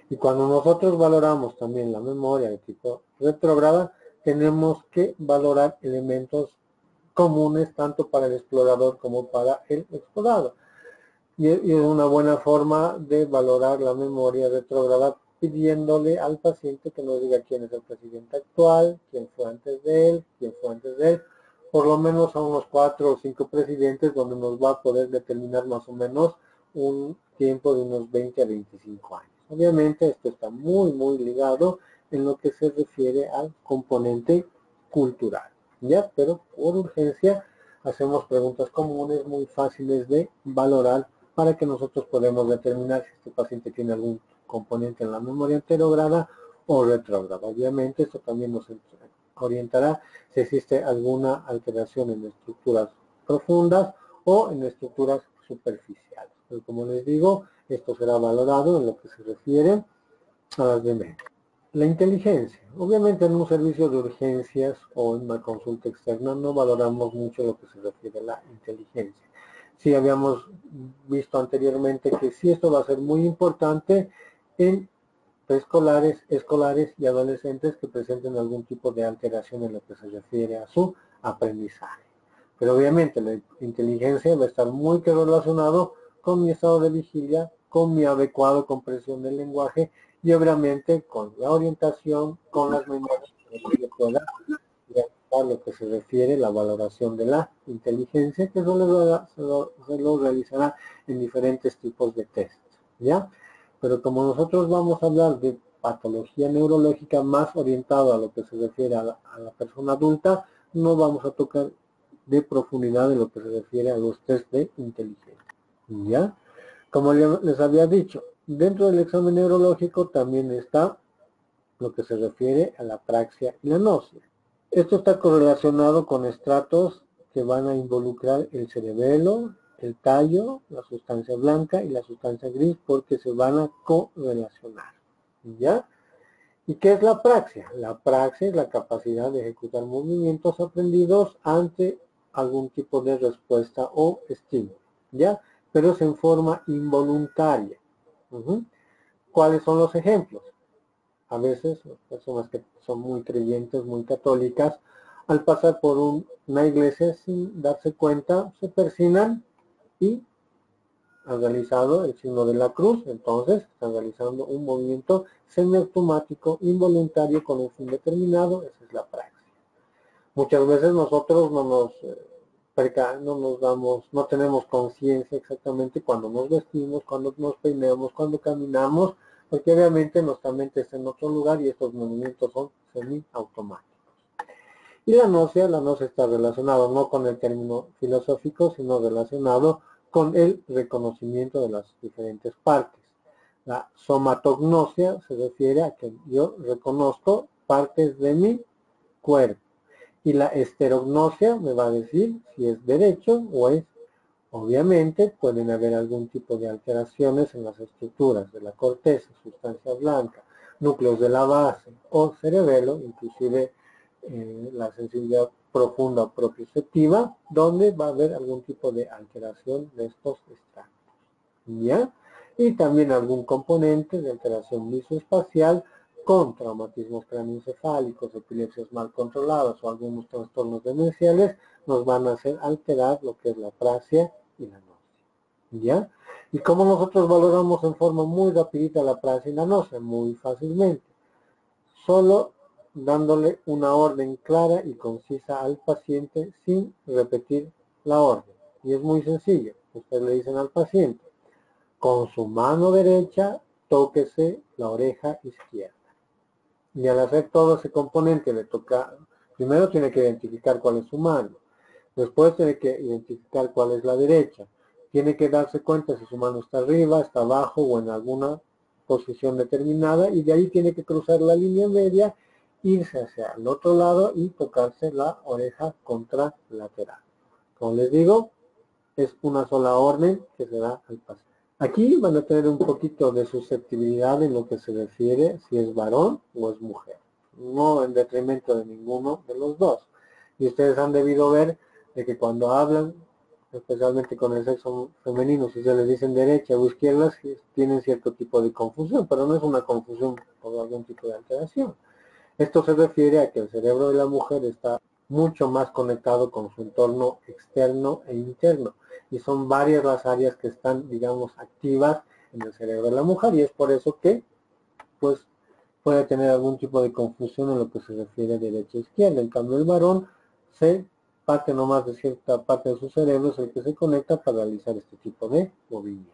Y cuando nosotros valoramos también la memoria de tipo retrógrada, tenemos que valorar elementos comunes tanto para el explorador como para el explorado. Y es una buena forma de valorar la memoria retrógrada pidiéndole al paciente que nos diga quién es el presidente actual, quién fue antes de él, por lo menos a unos 4 o 5 presidentes donde nos va a poder determinar más o menos un tiempo de unos 20 a 25 años. Obviamente esto está muy ligado en lo que se refiere al componente cultural, ¿ya? Pero por urgencia hacemos preguntas comunes muy fáciles de valorar para que nosotros podamos determinar si este paciente tiene algún componente en la memoria anterógrada o retrógrada. Obviamente esto también nos orientará si existe alguna alteración en estructuras profundas o en estructuras superficiales. Pero como les digo, esto será valorado en lo que se refiere a las demencias. La inteligencia. Obviamente en un servicio de urgencias o en una consulta externa no valoramos mucho lo que se refiere a la inteligencia. Sí habíamos visto anteriormente que sí esto va a ser muy importante en preescolares, escolares y adolescentes que presenten algún tipo de alteración en lo que se refiere a su aprendizaje. Pero obviamente la inteligencia va a estar muy relacionado con mi estado de vigilia, con mi adecuada comprensión del lenguaje y obviamente con la orientación, con las memorias que yo pueda a lo que se refiere a la valoración de la inteligencia, que se lo realizará en diferentes tipos de test, ¿ya? Pero como nosotros vamos a hablar de patología neurológica más orientado a lo que se refiere a la persona adulta, no vamos a tocar de profundidad en lo que se refiere a los test de inteligencia, ¿ya? Como les había dicho, dentro del examen neurológico también está lo que se refiere a la apraxia y la náusea. Esto está correlacionado con estratos que van a involucrar el cerebelo, el tallo, la sustancia blanca y la sustancia gris, porque se van a correlacionar, ¿ya? ¿Y qué es la apraxia? La apraxia es la capacidad de ejecutar movimientos aprendidos ante algún tipo de respuesta o estímulo, ¿ya? Pero es en forma involuntaria. ¿Cuáles son los ejemplos? A veces las personas que son muy creyentes, muy católicas, al pasar por una iglesia sin darse cuenta, se persignan y han realizado el signo de la cruz, entonces están realizando un movimiento semiautomático involuntario con un fin determinado, esa es la praxis. Muchas veces nosotros no tenemos conciencia exactamente cuando nos vestimos, cuando nos peinamos, cuando caminamos, porque obviamente nuestra mente está en otro lugar y estos movimientos son semiautomáticos. Y la náusea está relacionado no con el término filosófico, sino relacionado con el reconocimiento de las diferentes partes. La somatognosia se refiere a que yo reconozco partes de mi cuerpo. Y la esterognosia me va a decir si es derecho o es, obviamente, pueden haber algún tipo de alteraciones en las estructuras de la corteza, sustancia blanca, núcleos de la base o cerebelo, inclusive la sensibilidad profunda o proprioceptiva, donde va a haber algún tipo de alteración de estos estratos, ¿ya? Y también algún componente de alteración visoespacial con traumatismos craneoencefálicos, epilepsias mal controladas o algunos trastornos demenciales nos van a hacer alterar lo que es la apraxia y la náusea, ¿ya? ¿Y cómo nosotros valoramos en forma muy rapidita la apraxia y la náusea? Muy fácilmente. Solo dándole una orden clara y concisa al paciente sin repetir la orden. Y es muy sencillo. Ustedes le dicen al paciente, con su mano derecha, tóquese la oreja izquierda. Y al hacer todo ese componente, primero tiene que identificar cuál es su mano. Después tiene que identificar cuál es la derecha. Tiene que darse cuenta si su mano está arriba, está abajo o en alguna posición determinada. Y de ahí tiene que cruzar la línea media, irse hacia el otro lado y tocarse la oreja contralateral. Como les digo, es una sola orden que se da al paciente. Aquí van a tener un poquito de susceptibilidad en lo que se refiere si es varón o es mujer. No en detrimento de ninguno de los dos. Y ustedes han debido ver de que cuando hablan, especialmente con el sexo femenino, si se les dicen derecha o izquierda, tienen cierto tipo de confusión, pero no es una confusión por algún tipo de alteración. Esto se refiere a que el cerebro de la mujer está mucho más conectado con su entorno externo e interno. Y son varias las áreas que están, digamos, activas en el cerebro de la mujer. Y es por eso que, pues, puede tener algún tipo de confusión en lo que se refiere a derecha e izquierda. En cambio, el varón parte nomás de cierta parte de su cerebro, es el que se conecta para realizar este tipo de movimiento.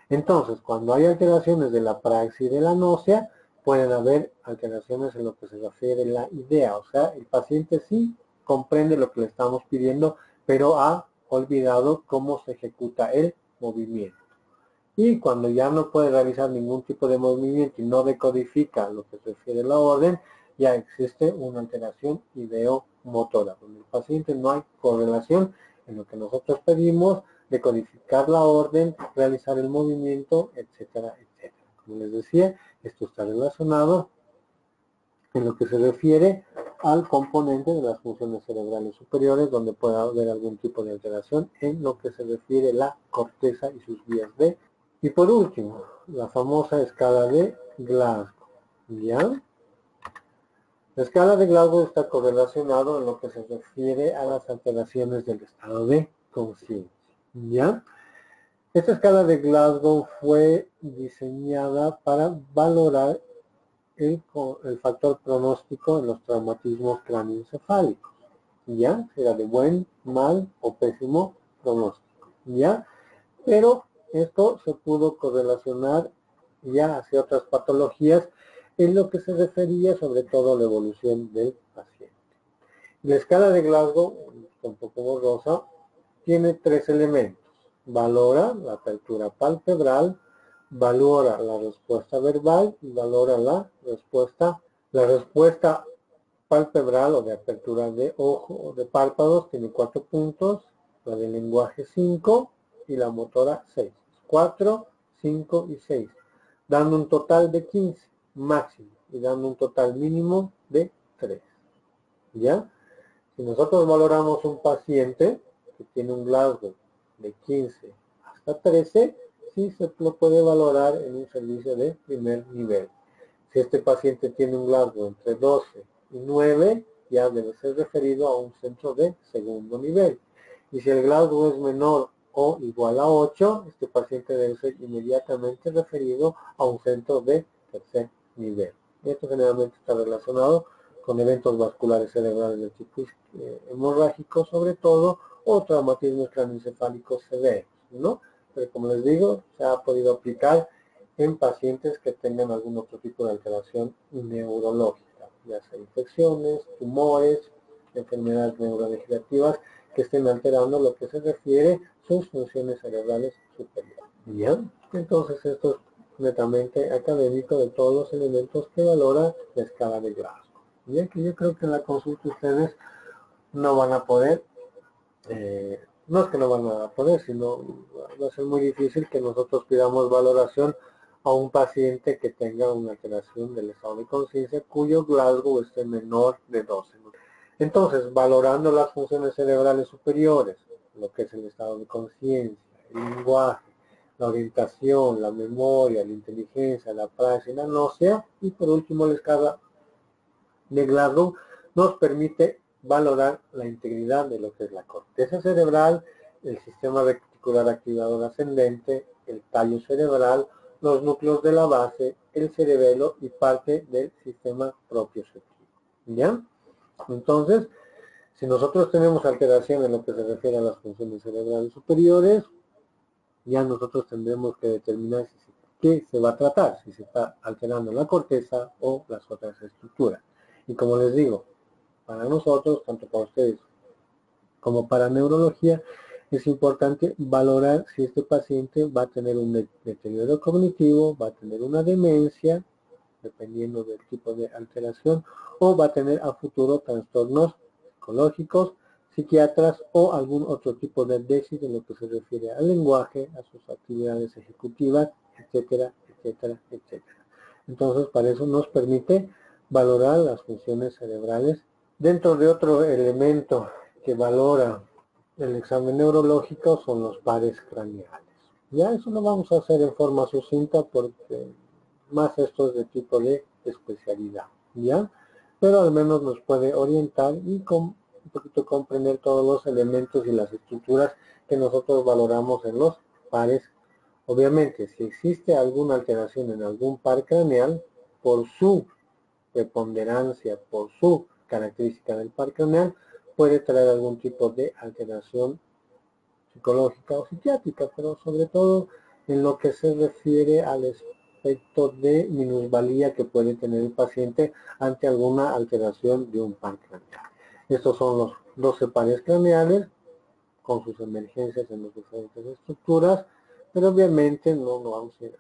Entonces, cuando hay alteraciones de la praxis y de la náusea, pueden haber alteraciones en lo que se refiere a la idea. O sea, el paciente sí comprende lo que le estamos pidiendo, pero ha olvidado cómo se ejecuta el movimiento. Y cuando ya no puede realizar ningún tipo de movimiento y no decodifica lo que se refiere a la orden, ya existe una alteración ideomotora, donde el paciente no hay correlación en lo que nosotros pedimos, decodificar la orden, realizar el movimiento, etcétera, etcétera. Como les decía, esto está relacionado en lo que se refiere al componente de las funciones cerebrales superiores, donde puede haber algún tipo de alteración en lo que se refiere a la corteza y sus vías de. Y por último, la famosa escala de Glasgow, ¿ya? La escala de Glasgow está correlacionado en lo que se refiere a las alteraciones del estado de conciencia, ¿ya? Esta escala de Glasgow fue diseñada para valorar el factor pronóstico en los traumatismos cráneoencefálicos. ¿Ya? Será de buen, mal o pésimo pronóstico. ¿Ya? Pero esto se pudo correlacionar ya hacia otras patologías en lo que se refería sobre todo a la evolución del paciente. La escala de Glasgow, un poco borrosa, tiene 3 elementos. Valora la apertura palpebral, valora la respuesta verbal y valora la respuesta palpebral o de apertura de ojo o de párpados tiene 4 puntos, la de lenguaje 5 y la motora 6. 4, 5 y 6, dando un total de 15 máximo y dando un total mínimo de 3. ¿Ya? Si nosotros valoramos un paciente que tiene un Glasgow de 15 hasta 13, sí se lo puede valorar en un servicio de primer nivel. Si este paciente tiene un Glasgow entre 12 y 9, ya debe ser referido a un centro de segundo nivel. Y si el Glasgow es menor o igual a 8, este paciente debe ser inmediatamente referido a un centro de tercer nivel. Y esto generalmente está relacionado con eventos vasculares cerebrales de tipo hemorrágico sobre todo, o traumatismos craneoencefálicos severos, ¿no? Pero como les digo, se ha podido aplicar en pacientes que tengan algún otro tipo de alteración neurológica, ya sea infecciones, tumores, enfermedades neurodegenerativas que estén alterando lo que se refiere sus funciones cerebrales superiores. Bien, entonces esto es netamente académico de todos los elementos que valora la escala de Glasgow. Ya que yo creo que en la consulta ustedes no van a poder, no es que no van a poder, sino va a ser muy difícil que nosotros pidamos valoración a un paciente que tenga una alteración del estado de conciencia cuyo Glasgow esté menor de 12. Entonces, valorando las funciones cerebrales superiores, lo que es el estado de conciencia, el lenguaje, la orientación, la memoria, la inteligencia, la praxis, la nósea, y por último la escala de Glasgow nos permite valorar la integridad de lo que es la corteza cerebral, el sistema reticular activador ascendente, el tallo cerebral, los núcleos de la base, el cerebelo y parte del sistema propioceptivo. ¿Ya? Entonces, si nosotros tenemos alteración en lo que se refiere a las funciones cerebrales superiores, ya nosotros tendremos que determinar qué se va a tratar, si se está alterando la corteza o las otras estructuras. Y como les digo, para nosotros, tanto para ustedes como para neurología, es importante valorar si este paciente va a tener un deterioro cognitivo, va a tener una demencia, dependiendo del tipo de alteración, o va a tener a futuro trastornos psicológicos, psiquiatras o algún otro tipo de déficit en lo que se refiere al lenguaje, a sus actividades ejecutivas, etcétera, etcétera, etcétera. Entonces, para eso nos permite valorar las funciones cerebrales. Dentro de otro elemento que valora el examen neurológico son los pares craneales. Ya eso lo vamos a hacer en forma sucinta porque más esto es de tipo de especialidad, ¿ya? Pero al menos nos puede orientar y un poquito comprender todos los elementos y las estructuras que nosotros valoramos en los pares. Obviamente, si existe alguna alteración en algún par craneal, por su preponderancia, por su característica del par craneal, puede traer algún tipo de alteración psicológica o psiquiátrica, pero sobre todo en lo que se refiere al aspecto de minusvalía que puede tener el paciente ante alguna alteración de un par craneal. Estos son los 12 pares craneales con sus emergencias en las diferentes estructuras, pero obviamente no vamos a ir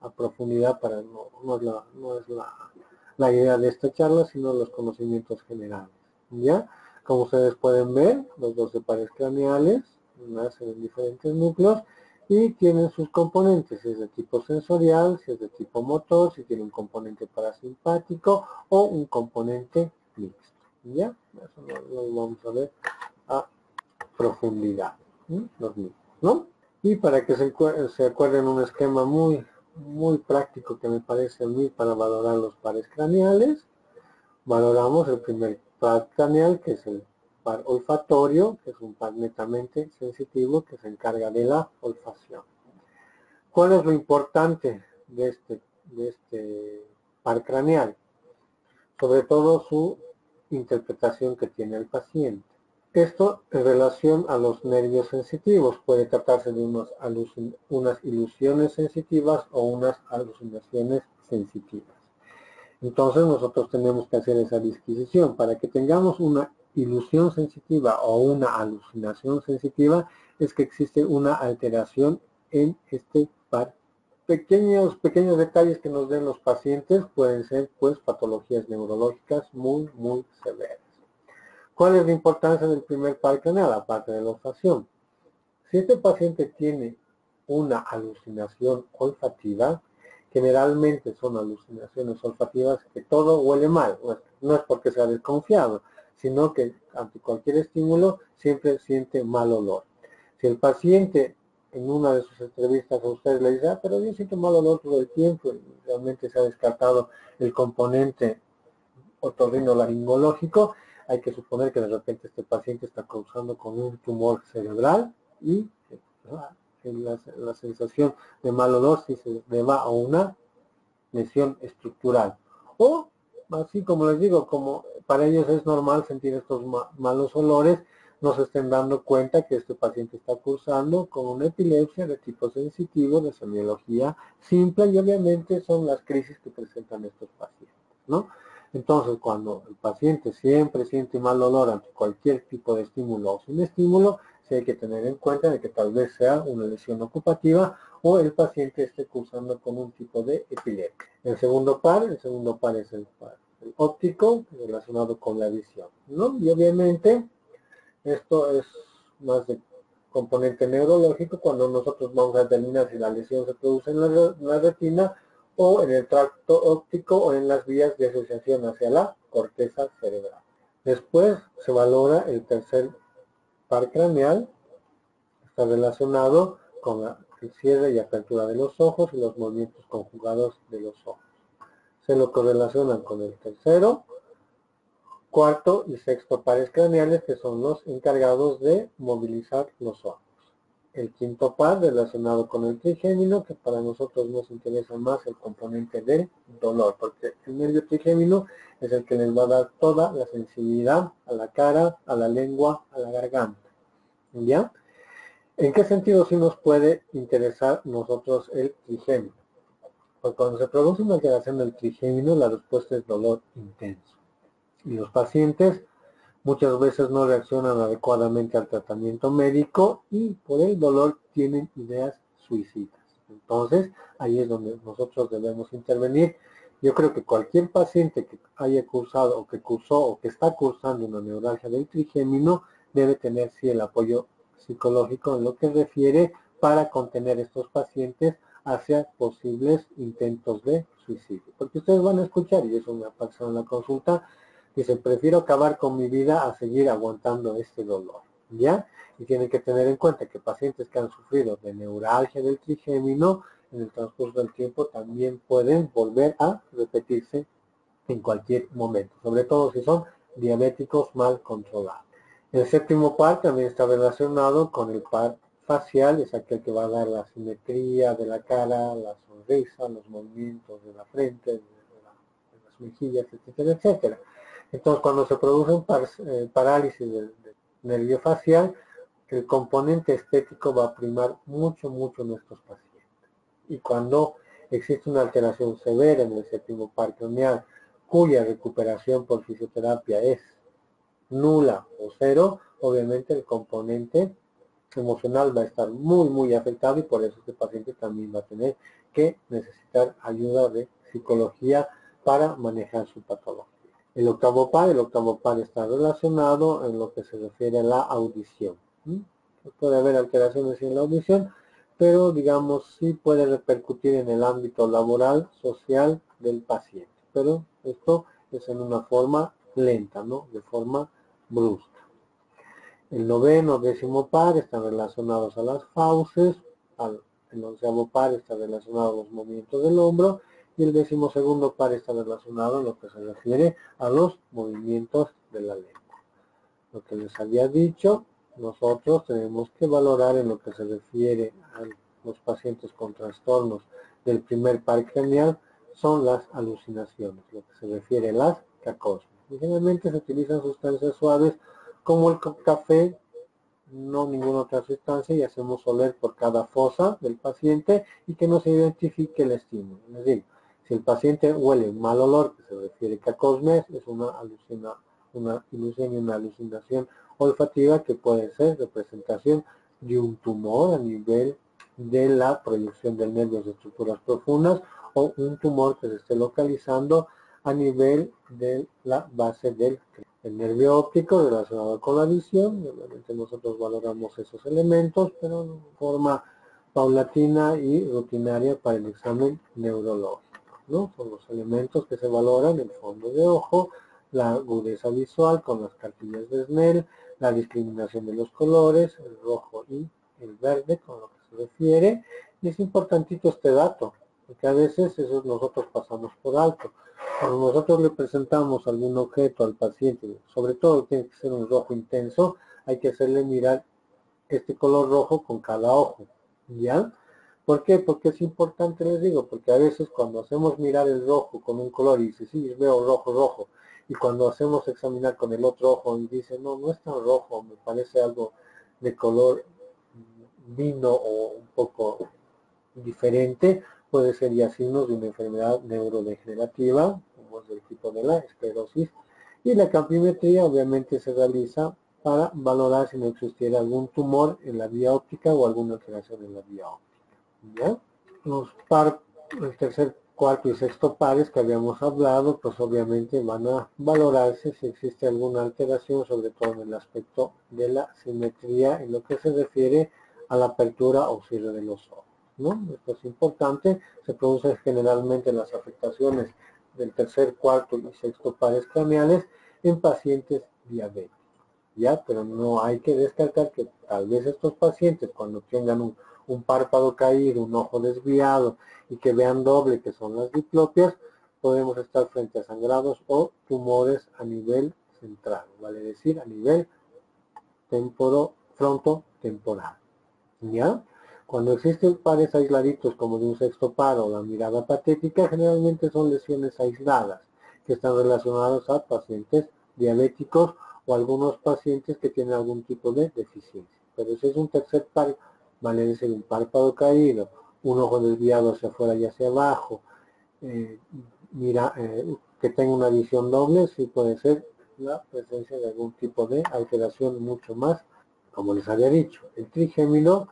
a profundidad para no es la idea de esta charla, sino los conocimientos generales. ¿Ya? Como ustedes pueden ver, los 12 pares craneales nacen en diferentes núcleos y tienen sus componentes, si es de tipo sensorial, si es de tipo motor, si tiene un componente parasimpático o un componente mixto. ¿Ya? Eso lo vamos a ver a profundidad, los mismos, ¿no? Y para que se acuerden un esquema muy práctico que me parece a mí para valorar los pares craneales, valoramos el primer par craneal, que es el par olfatorio, que es un par netamente sensitivo que se encarga de la olfacción. ¿Cuál es lo importante de este par craneal, sobre todo su interpretación que tiene el paciente. Esto en relación a los nervios sensitivos. Puede tratarse de unas ilusiones sensitivas o unas alucinaciones sensitivas. Entonces nosotros tenemos que hacer esa disquisición. Para que tengamos una ilusión sensitiva o una alucinación sensitiva, es que existe una alteración en este par. Pequeños detalles que nos den los pacientes pueden ser pues patologías neurológicas muy severas. ¿Cuál es la importancia del primer par craneal, aparte de la olfacción? Si este paciente tiene una alucinación olfativa, generalmente son alucinaciones olfativas que todo huele mal. No es porque sea desconfiado, sino que ante cualquier estímulo siempre siente mal olor. Si el paciente en una de sus entrevistas a ustedes le dice, pero yo siento mal olor todo el tiempo, y realmente se ha descartado el componente otorrinolaringológico, hay que suponer que de repente este paciente está causando con un tumor cerebral y la sensación de mal olor si se deba a una lesión estructural. O, así como les digo, como para ellos es normal sentir estos malos olores, no se estén dando cuenta que este paciente está cursando con una epilepsia de tipo sensitivo, de semiología simple, y obviamente son las crisis que presentan estos pacientes, ¿no? Entonces, cuando el paciente siempre siente mal olor ante cualquier tipo de estímulo o sin estímulo, sí hay que tener en cuenta de que tal vez sea una lesión ocupativa o el paciente esté cursando con un tipo de epilepsia. El segundo par es el par óptico, relacionado con la visión, ¿no? Y obviamente esto es más de componente neurológico cuando nosotros vamos a determinar si la lesión se produce en la retina o en el tracto óptico o en las vías de asociación hacia la corteza cerebral. Después se valora el tercer par craneal, está relacionado con el cierre y apertura de los ojos y los movimientos conjugados de los ojos. Se lo correlacionan con el tercero, cuarto y sexto pares craneales, que son los encargados de movilizar los ojos. El quinto par relacionado con el trigémino, que para nosotros nos interesa más el componente del dolor, porque el nervio trigémino es el que les va a dar toda la sensibilidad a la cara, a la lengua, a la garganta. ¿Ya? ¿En qué sentido sí nos puede interesar nosotros el trigémino? Pues cuando se produce una alteración del trigémino, la respuesta es dolor intenso. Y los pacientes muchas veces no reaccionan adecuadamente al tratamiento médico y por el dolor tienen ideas suicidas. Entonces, ahí es donde nosotros debemos intervenir. Yo creo que cualquier paciente que haya cursado o que cursó o que está cursando una neuralgia del trigémino debe tener sí el apoyo psicológico en lo que refiere para contener estos pacientes hacia posibles intentos de suicidio. Porque ustedes van a escuchar, y eso me ha pasado en la consulta, dice, prefiero acabar con mi vida a seguir aguantando este dolor, ¿ya? Y tienen que tener en cuenta que pacientes que han sufrido de neuralgia del trigémino, en el transcurso del tiempo también pueden volver a repetirse en cualquier momento, sobre todo si son diabéticos mal controlados. El séptimo par también está relacionado con el par facial, es aquel que va a dar la simetría de la cara, la sonrisa, los movimientos de la frente, de las mejillas, etcétera, etcétera. Entonces, cuando se produce un parálisis del nervio facial, el componente estético va a primar mucho en estos pacientes. Y cuando existe una alteración severa en el séptimo par craneal, cuya recuperación por fisioterapia es nula o cero, obviamente el componente emocional va a estar muy afectado y por eso este paciente también va a tener que necesitar ayuda de psicología para manejar su patología. El octavo par está relacionado en lo que se refiere a la audición. Puede haber alteraciones en la audición, pero digamos sí puede repercutir en el ámbito laboral, social del paciente. Pero esto es en una forma lenta, ¿no? De forma brusca. El noveno, décimo par están relacionados a las fauces, el onceavo par está relacionado a los movimientos del hombro y el 12º par está relacionado a lo que se refiere a los movimientos de la lengua. Lo que les había dicho, nosotros tenemos que valorar en lo que se refiere a los pacientes con trastornos del primer par craneal son las alucinaciones, lo que se refiere a las cacosmias. Y generalmente se utilizan sustancias suaves como el café, no ninguna otra sustancia, y hacemos oler por cada fosa del paciente y que no se identifique el estímulo. Es decir, si el paciente huele un mal olor, que se refiere a cacosmias, es una ilusión y una alucinación olfativa que puede ser representación de un tumor a nivel de la proyección del nervio de estructuras profundas o un tumor que se esté localizando a nivel de la base del el nervio óptico relacionado con la visión. Obviamente nosotros valoramos esos elementos, pero de forma paulatina y rutinaria para el examen neurológico, ¿no? Son los elementos que se valoran: el fondo de ojo, la agudeza visual con las cartillas de Snell, la discriminación de los colores, el rojo y el verde con lo que se refiere. Y es importantito este dato, porque a veces eso nosotros pasamos por alto. Cuando nosotros le presentamos algún objeto al paciente, sobre todo tiene que ser un rojo intenso, hay que hacerle mirar este color rojo con cada ojo, ¿ya? ¿Por qué? Porque es importante, les digo, porque a veces cuando hacemos mirar el rojo con un color y dice, sí, veo rojo, rojo, y cuando hacemos examinar con el otro ojo y dice, no, no es tan rojo, me parece algo de color vino o un poco diferente, puede ser ya signos de una enfermedad neurodegenerativa, como es del tipo de la esclerosis, y la campimetría obviamente se realiza para valorar si no existiera algún tumor en la vía óptica o alguna alteración en la vía óptica, ¿ya? El tercer, cuarto y sexto pares que habíamos hablado, pues obviamente van a valorarse si existe alguna alteración, sobre todo en el aspecto de la simetría en lo que se refiere a la apertura o cierre de los ojos, ¿no? Esto es importante, se producen generalmente las afectaciones del tercer, cuarto y sexto pares craneales en pacientes diabéticos, ¿ya? Pero no hay que descartar que tal vez estos pacientes, cuando tengan un párpado caído, un ojo desviado y que vean doble, que son las diplopias, podemos estar frente a sangrados o tumores a nivel central, vale decir, a nivel frontotemporal, ¿ya? Cuando existen pares aisladitos como de un sexto par o la mirada patética, generalmente son lesiones aisladas que están relacionadas a pacientes diabéticos o algunos pacientes que tienen algún tipo de deficiencia. Pero si es un tercer par, vale decir un párpado caído, un ojo desviado hacia afuera y hacia abajo, que tenga una visión doble, sí puede ser la presencia de algún tipo de alteración mucho más, como les había dicho. El trigémino,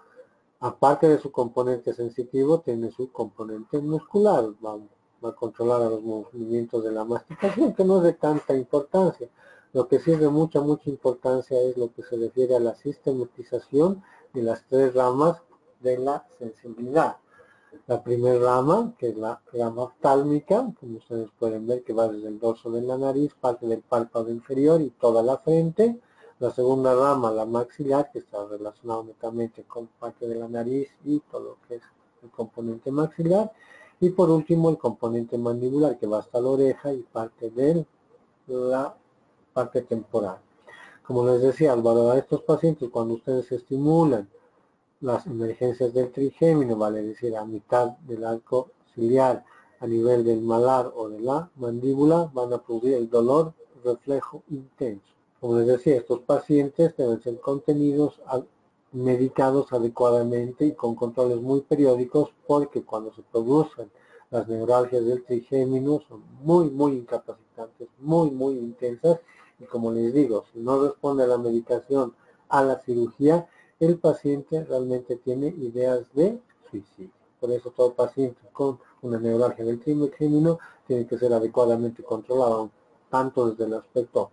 aparte de su componente sensitivo, tiene su componente muscular, va a controlar a los movimientos de la masticación, que no es de tanta importancia. Lo que sí es de mucha importancia es lo que se refiere a la sistematización de las tres ramas de la sensibilidad. La primera rama, que es la rama oftálmica, como ustedes pueden ver, que va desde el dorso de la nariz, parte del párpado inferior y toda la frente. La segunda rama, la maxilar, que está relacionada únicamente con parte de la nariz y todo lo que es el componente maxilar. Y por último, el componente mandibular, que va hasta la oreja y parte de la parte temporal. Como les decía, al valorar a estos pacientes, cuando ustedes estimulan las emergencias del trigémino, vale decir, a mitad del arco ciliar, a nivel del malar o de la mandíbula, van a producir el dolor reflejo intenso. Como les decía, estos pacientes deben ser medicados adecuadamente y con controles muy periódicos, porque cuando se producen las neuralgias del trigémino son muy incapacitantes, muy intensas, y como les digo, si no responde a la medicación, a la cirugía, el paciente realmente tiene ideas de suicidio. Por eso todo paciente con una neuralgia del trigémino tiene que ser adecuadamente controlado, tanto desde el aspecto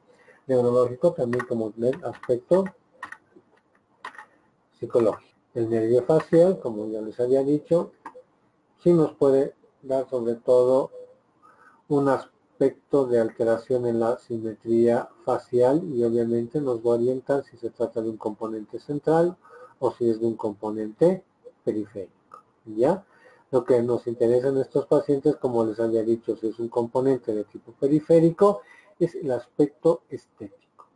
neurológico también como del aspecto psicológico. El nervio facial, como ya les había dicho, sí nos puede dar sobre todo un aspecto de alteración en la simetría facial y obviamente nos va a orientar si se trata de un componente central o si es de un componente periférico, ¿ya? Lo que nos interesa en estos pacientes, como les había dicho, si es un componente de tipo periférico, es el aspecto estético.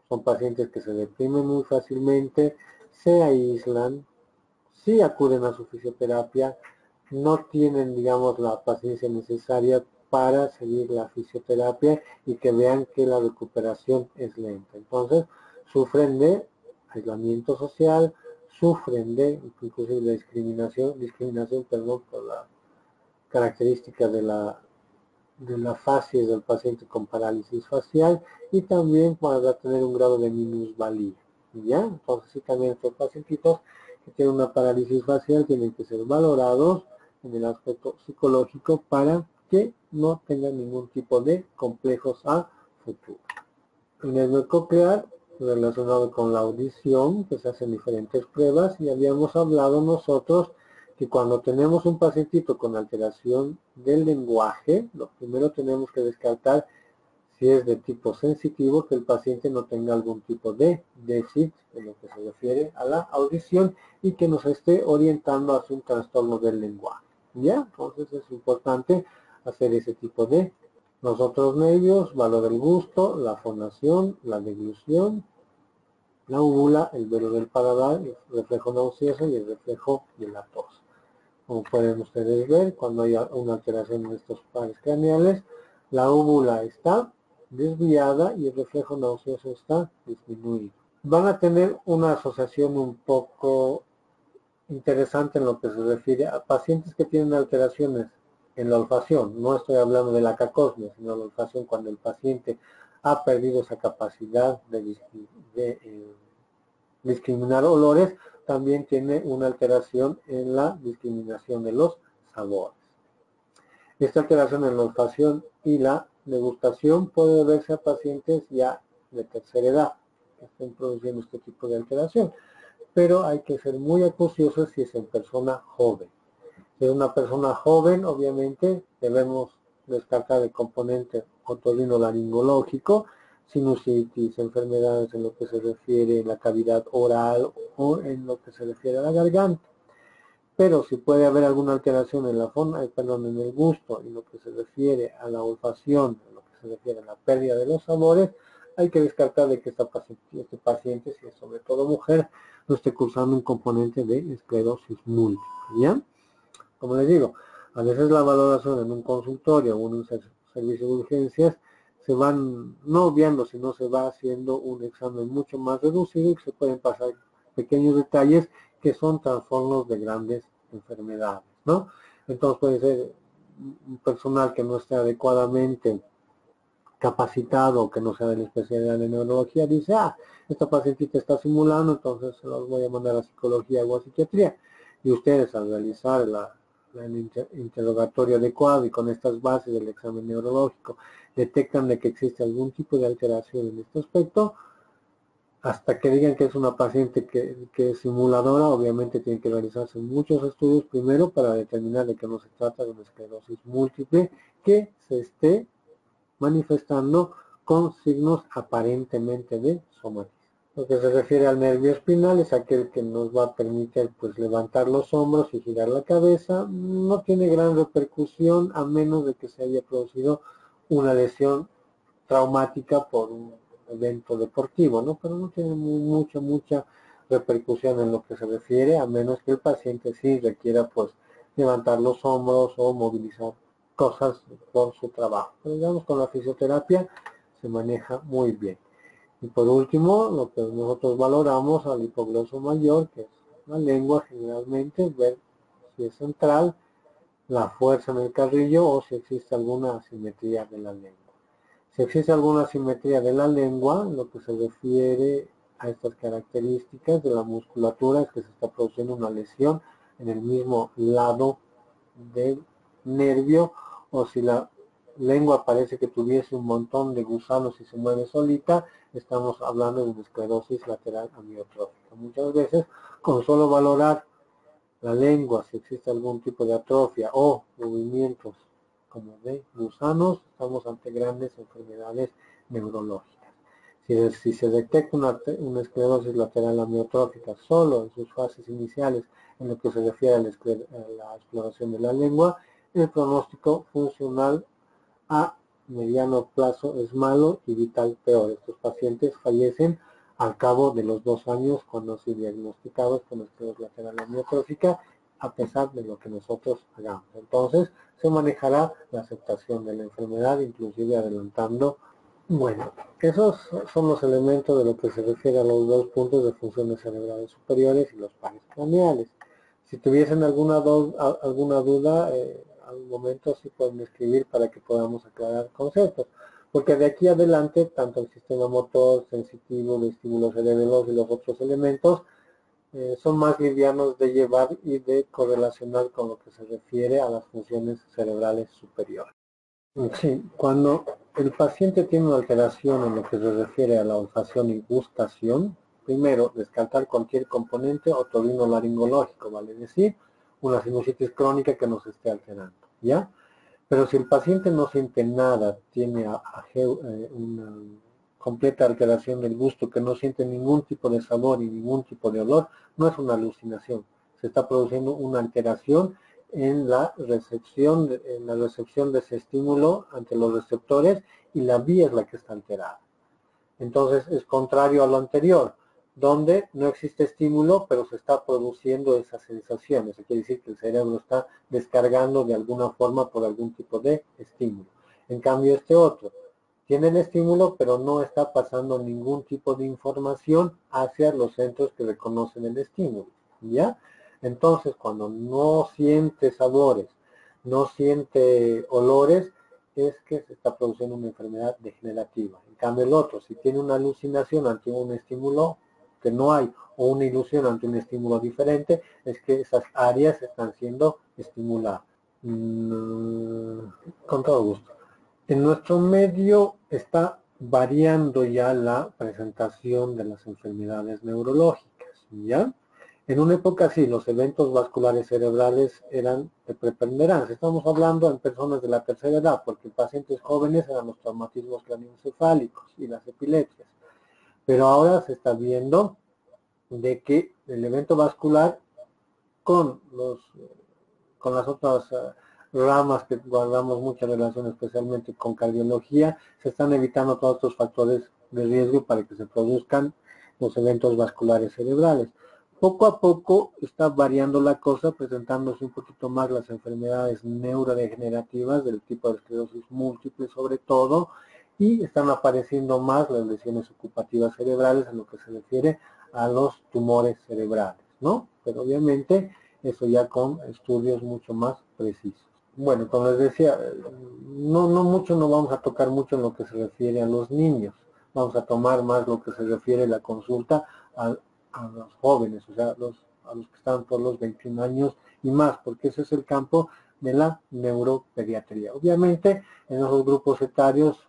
Son pacientes que se deprimen muy fácilmente, se aíslan, sí acuden a su fisioterapia, no tienen, digamos, la paciencia necesaria para seguir la fisioterapia y que vean que la recuperación es lenta. Entonces, sufren de aislamiento social, sufren de inclusive la discriminación, perdón, por la característica de la facies del paciente con parálisis facial y también para tener un grado de minusvalía. ¿Ya? Entonces, sí, también estos pacientitos que tienen una parálisis facial tienen que ser valorados en el aspecto psicológico para que no tengan ningún tipo de complejos a futuro. En el coclear, relacionado con la audición, que se hacen diferentes pruebas y habíamos hablado nosotros que cuando tenemos un pacientito con alteración del lenguaje, lo primero tenemos que descartar si es de tipo sensitivo, que el paciente no tenga algún tipo de déficit en lo que se refiere a la audición y que nos esté orientando hacia un trastorno del lenguaje. ¿Ya? Entonces es importante hacer ese tipo de los otros nervios, valor del gusto, la fonación, la deglución, la úvula, el velo del paladar, el reflejo nauseoso y el reflejo de la tos. Como pueden ustedes ver, cuando hay una alteración en estos pares craneales, la úvula está desviada y el reflejo nauseoso está disminuido. Van a tener una asociación un poco interesante en lo que se refiere a pacientes que tienen alteraciones en la olfacción. No estoy hablando de la cacosmia, sino la olfacción cuando el paciente ha perdido esa capacidad de discriminar olores, también tiene una alteración en la discriminación de los sabores. Esta alteración en la olfacción y la degustación puede verse a pacientes ya de tercera edad que estén produciendo este tipo de alteración, pero hay que ser muy acuciosos si es en persona joven. Si es una persona joven, obviamente debemos descartar el componente otorrinolaringológico, sinusitis, enfermedades en lo que se refiere a la cavidad oral o en lo que se refiere a la garganta. Pero si puede haber alguna alteración en la en el gusto, en lo que se refiere a la olfacción, en lo que se refiere a la pérdida de los sabores, hay que descartar de que este paciente, si es sobre todo mujer, no esté cursando un componente de esclerosis múltiple, ¿ya? Como les digo, a veces la valoración en un consultorio o en un servicio de urgencias se van no obviando, sino se va haciendo un examen mucho más reducido y se pueden pasar pequeños detalles que son trastornos de grandes enfermedades, ¿no? Entonces puede ser un personal que no esté adecuadamente capacitado, que no sea de la especialidad de neurología, dice, esta pacientita está simulando, entonces se los voy a mandar a psicología o a psiquiatría. Y ustedes al realizar el interrogatorio adecuado y con estas bases del examen neurológico detectan de que existe algún tipo de alteración en este aspecto, hasta que digan que es una paciente que es simuladora, obviamente tienen que realizarse muchos estudios primero para determinar de que no se trata de una esclerosis múltiple que se esté manifestando con signos aparentemente de somatismo. Lo que se refiere al nervio espinal es aquel que nos va a permitir pues levantar los hombros y girar la cabeza. No tiene gran repercusión a menos de que se haya producido una lesión traumática por un evento deportivo, ¿no? Pero no tiene mucha repercusión en lo que se refiere, a menos que el paciente sí requiera pues levantar los hombros o movilizar cosas por su trabajo. Pero digamos con la fisioterapia se maneja muy bien. Y por último, lo que nosotros valoramos al hipogloso mayor, que es la lengua generalmente, ver si es central, la fuerza en el carrillo o si existe alguna asimetría de la lengua. Si existe alguna asimetría de la lengua, lo que se refiere a estas características de la musculatura es que se está produciendo una lesión en el mismo lado del nervio, o si la lengua parece que tuviese un montón de gusanos y se mueve solita, estamos hablando de una esclerosis lateral amiotrófica. Muchas veces, con solo valorar la lengua, si existe algún tipo de atrofia o movimientos como de gusanos, estamos ante grandes enfermedades neurológicas. Si se detecta una esclerosis lateral amiotrófica solo en sus fases iniciales, en lo que se refiere a la exploración de la lengua, el pronóstico funcional a mediano plazo es malo y vital peor. Estos pacientes fallecen al cabo de los 2 años cuando se diagnosticados con esclerosis lateral amiotrófica a pesar de lo que nosotros hagamos. Entonces, se manejará la aceptación de la enfermedad, inclusive adelantando. Bueno, esos son los elementos de lo que se refiere a los dos puntos de funciones cerebrales superiores y los pares craneales. Si tuviesen alguna duda, al momento sí pueden escribir para que podamos aclarar conceptos. Porque de aquí adelante, tanto el sistema motor, sensitivo, vestíbulo cerebroso y los otros elementos son más livianos de llevar y de correlacionar con lo que se refiere a las funciones cerebrales superiores. Sí, cuando el paciente tiene una alteración en lo que se refiere a la olfacción y gustación, primero, descartar cualquier componente otorrinolaringológico, vale decir, una sinusitis crónica que nos esté alterando, ¿ya? Pero si el paciente no siente nada, tiene una completa alteración del gusto, que no siente ningún tipo de sabor y ningún tipo de olor, no es una alucinación. Se está produciendo una alteración en la recepción de ese estímulo ante los receptores y la vía es la que está alterada. Entonces es contrario a lo anterior, donde no existe estímulo, pero se está produciendo esas sensaciones. Eso quiere decir que el cerebro está descargando de alguna forma por algún tipo de estímulo. En cambio este otro, tiene el estímulo, pero no está pasando ningún tipo de información hacia los centros que reconocen el estímulo, ¿ya? Entonces, cuando no siente sabores, no siente olores, es que se está produciendo una enfermedad degenerativa. En cambio, el otro, si tiene una alucinación ante un estímulo que no hay, o una ilusión ante un estímulo diferente, es que esas áreas están siendo estimuladas. Con todo gusto. En nuestro medio está variando ya la presentación de las enfermedades neurológicas, ¿ya? En una época sí, los eventos vasculares cerebrales eran de preponderancia. Estamos hablando en personas de la tercera edad, porque en pacientes jóvenes eran los traumatismos craneoencefálicos y las epilepsias. Pero ahora se está viendo de que el evento vascular con las otras ramas que guardamos mucha relación, especialmente con cardiología, se están evitando todos estos factores de riesgo para que se produzcan los eventos vasculares cerebrales. Poco a poco está variando la cosa, presentándose un poquito más las enfermedades neurodegenerativas del tipo de esclerosis múltiple sobre todo, y están apareciendo más las lesiones ocupativas cerebrales en lo que se refiere a los tumores cerebrales, ¿no? Pero obviamente eso ya con estudios mucho más precisos. Bueno, como les decía, no vamos a tocar mucho en lo que se refiere a los niños, vamos a tomar más lo que se refiere a la consulta a los jóvenes, o sea, a los que están por los 21 años y más, porque ese es el campo de la neuropediatría. Obviamente, en esos grupos etarios,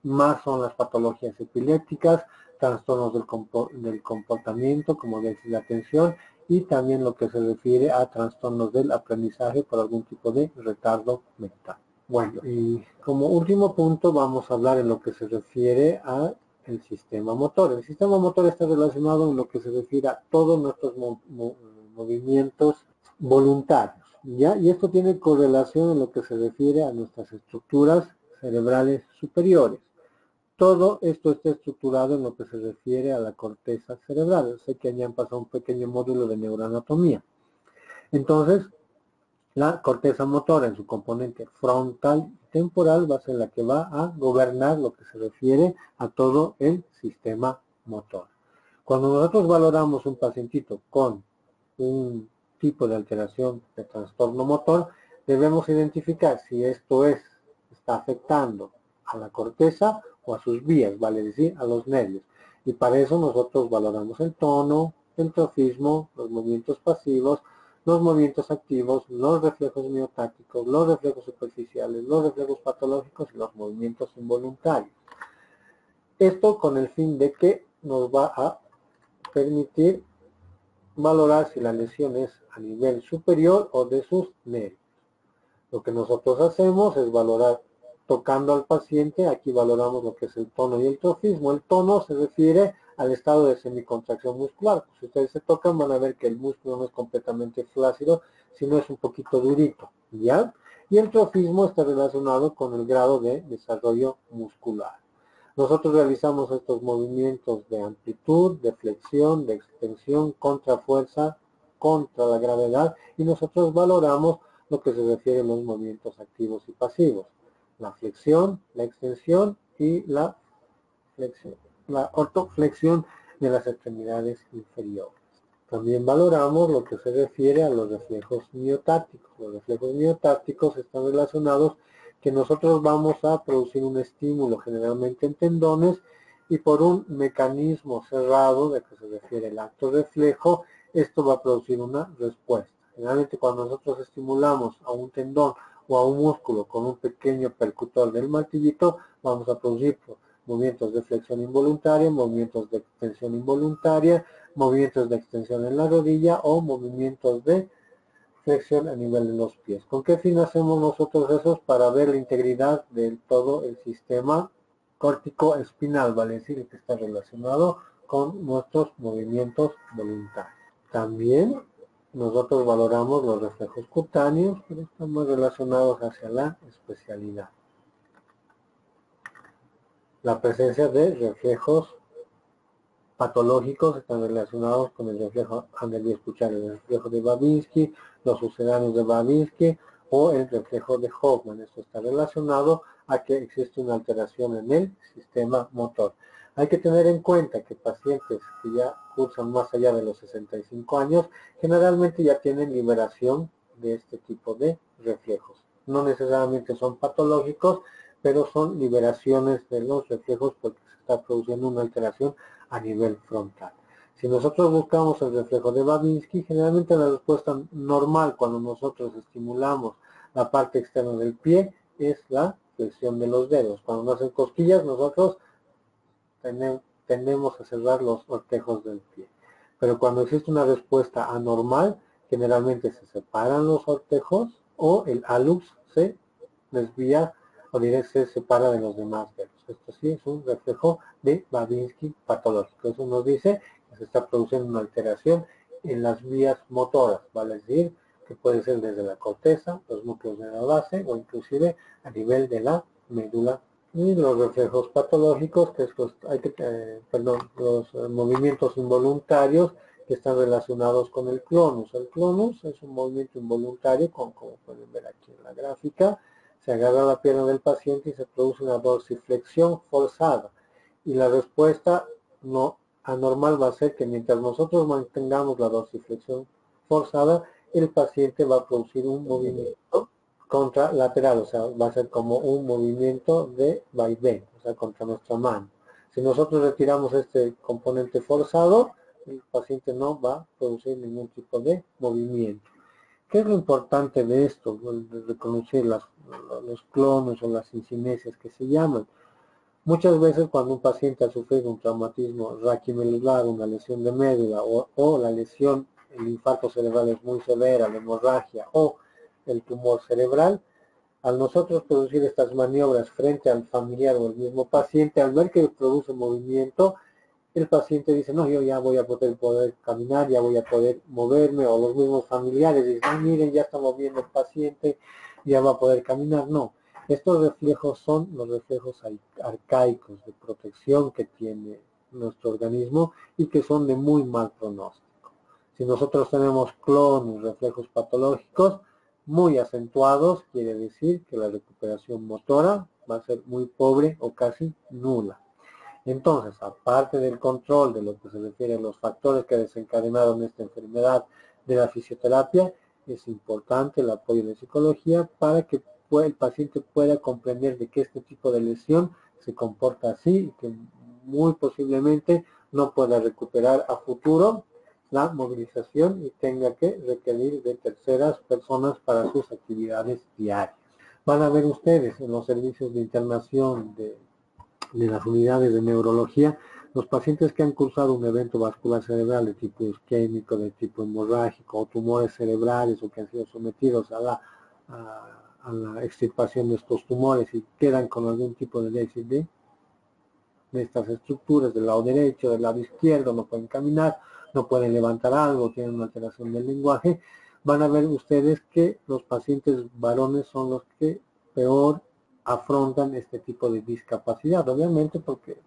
más son las patologías epilépticas, trastornos del comportamiento, como déficit de atención, y también lo que se refiere a trastornos del aprendizaje por algún tipo de retardo mental. Bueno, y como último punto vamos a hablar en lo que se refiere a el sistema motor. El sistema motor está relacionado en lo que se refiere a todos nuestros movimientos voluntarios, ¿ya? Y esto tiene correlación en lo que se refiere a nuestras estructuras cerebrales superiores. Todo esto está estructurado en lo que se refiere a la corteza cerebral. Sé que ya han pasado un pequeño módulo de neuroanatomía. Entonces, la corteza motora en su componente frontal y temporal va a ser la que va a gobernar lo que se refiere a todo el sistema motor. Cuando nosotros valoramos un pacientito con un tipo de alteración de trastorno motor, debemos identificar si esto está afectando a la corteza o a sus vías, vale decir, a los nervios. Y para eso nosotros valoramos el tono, el trofismo, los movimientos pasivos, los movimientos activos, los reflejos miotácticos, los reflejos superficiales, los reflejos patológicos y los movimientos involuntarios. Esto con el fin de que nos va a permitir valorar si la lesión es a nivel superior o de sus nervios. Lo que nosotros hacemos es valorar tocando al paciente. Aquí valoramos lo que es el tono y el trofismo. El tono se refiere al estado de semicontracción muscular. Si ustedes se tocan van a ver que el músculo no es completamente flácido, sino es un poquito durito, ¿ya? Y el trofismo está relacionado con el grado de desarrollo muscular. Nosotros realizamos estos movimientos de amplitud, de flexión, de extensión, contrafuerza, contra la gravedad, y nosotros valoramos lo que se refiere a los movimientos activos y pasivos, la flexión, la extensión y la ortoflexión de las extremidades inferiores. También valoramos lo que se refiere a los reflejos miotáticos. Los reflejos miotáticos están relacionados que nosotros vamos a producir un estímulo generalmente en tendones, y por un mecanismo cerrado de que se refiere el acto reflejo, esto va a producir una respuesta. Generalmente cuando nosotros estimulamos a un tendón o a un músculo con un pequeño percutor del martillito, vamos a producir movimientos de flexión involuntaria, movimientos de extensión involuntaria, movimientos de extensión en la rodilla o movimientos de flexión a nivel de los pies. ¿Con qué fin hacemos nosotros esos? Para ver la integridad de todo el sistema córtico espinal, vale decir, que está relacionado con nuestros movimientos voluntarios. También nosotros valoramos los reflejos cutáneos, pero están más relacionados hacia la especialidad. La presencia de reflejos patológicos están relacionados con el reflejo, han de escuchar el reflejo de Babinski, los sucedáneos de Babinski o el reflejo de Hoffman. Esto está relacionado a que existe una alteración en el sistema motor. Hay que tener en cuenta que pacientes que ya cursan más allá de los 65 años, generalmente ya tienen liberación de este tipo de reflejos. No necesariamente son patológicos, pero son liberaciones de los reflejos porque se está produciendo una alteración a nivel frontal. Si nosotros buscamos el reflejo de Babinski, generalmente la respuesta normal cuando nosotros estimulamos la parte externa del pie es la flexión de los dedos. Cuando nos hacen cosquillas, nosotros tendemos a cerrar los ortejos del pie. Pero cuando existe una respuesta anormal, generalmente se separan los ortejos o el hallux se desvía o se separa de los demás dedos. Esto sí es un reflejo de Babinski patológico. Eso nos dice que se está produciendo una alteración en las vías motoras, vale decir, que puede ser desde la corteza, los núcleos de la base o inclusive a nivel de la médula. Y los reflejos patológicos, que es los movimientos involuntarios que están relacionados con el clonus. El clonus es un movimiento involuntario, como pueden ver aquí en la gráfica. Se agarra la pierna del paciente y se produce una dorsiflexión forzada. Y la respuesta no anormal va a ser que mientras nosotros mantengamos la dorsiflexión forzada, el paciente va a producir un movimiento contralateral, o sea, va a ser como un movimiento de vaivén, o sea, contra nuestra mano. Si nosotros retiramos este componente forzado, el paciente no va a producir ningún tipo de movimiento. ¿Qué es lo importante de esto? De reconocer los clonos o las cincinesias que se llaman. Muchas veces cuando un paciente ha sufrido un traumatismo raquimedular, una lesión de médula o la lesión, el infarto cerebral es muy severa, la hemorragia o el tumor cerebral, al nosotros producir estas maniobras frente al familiar o al mismo paciente, al ver que produce movimiento, el paciente dice, no, yo ya voy a poder caminar, ya voy a poder moverme, o los mismos familiares dicen, no, miren, ya está moviendo el paciente, ya va a poder caminar. No, estos reflejos son los reflejos arcaicos de protección que tiene nuestro organismo y que son de muy mal pronóstico. Si nosotros tenemos clones, reflejos patológicos muy acentuados, quiere decir que la recuperación motora va a ser muy pobre o casi nula. Entonces, aparte del control de lo que se refiere a los factores que desencadenaron esta enfermedad de la fisioterapia, es importante el apoyo de psicología para que el paciente pueda comprender de que este tipo de lesión se comporta así y que muy posiblemente no pueda recuperar a futuro la movilización y tenga que requerir de terceras personas para sus actividades diarias. Van a ver ustedes en los servicios de internación de las unidades de neurología, los pacientes que han cursado un evento vascular cerebral de tipo isquémico, de tipo hemorrágico, o tumores cerebrales, o que han sido sometidos a la extirpación de estos tumores y quedan con algún tipo de déficit de estas estructuras del lado derecho, del lado izquierdo, no pueden caminar, no pueden levantar algo, tienen una alteración del lenguaje, van a ver ustedes que los pacientes varones son los que peor afrontan este tipo de discapacidad, obviamente porque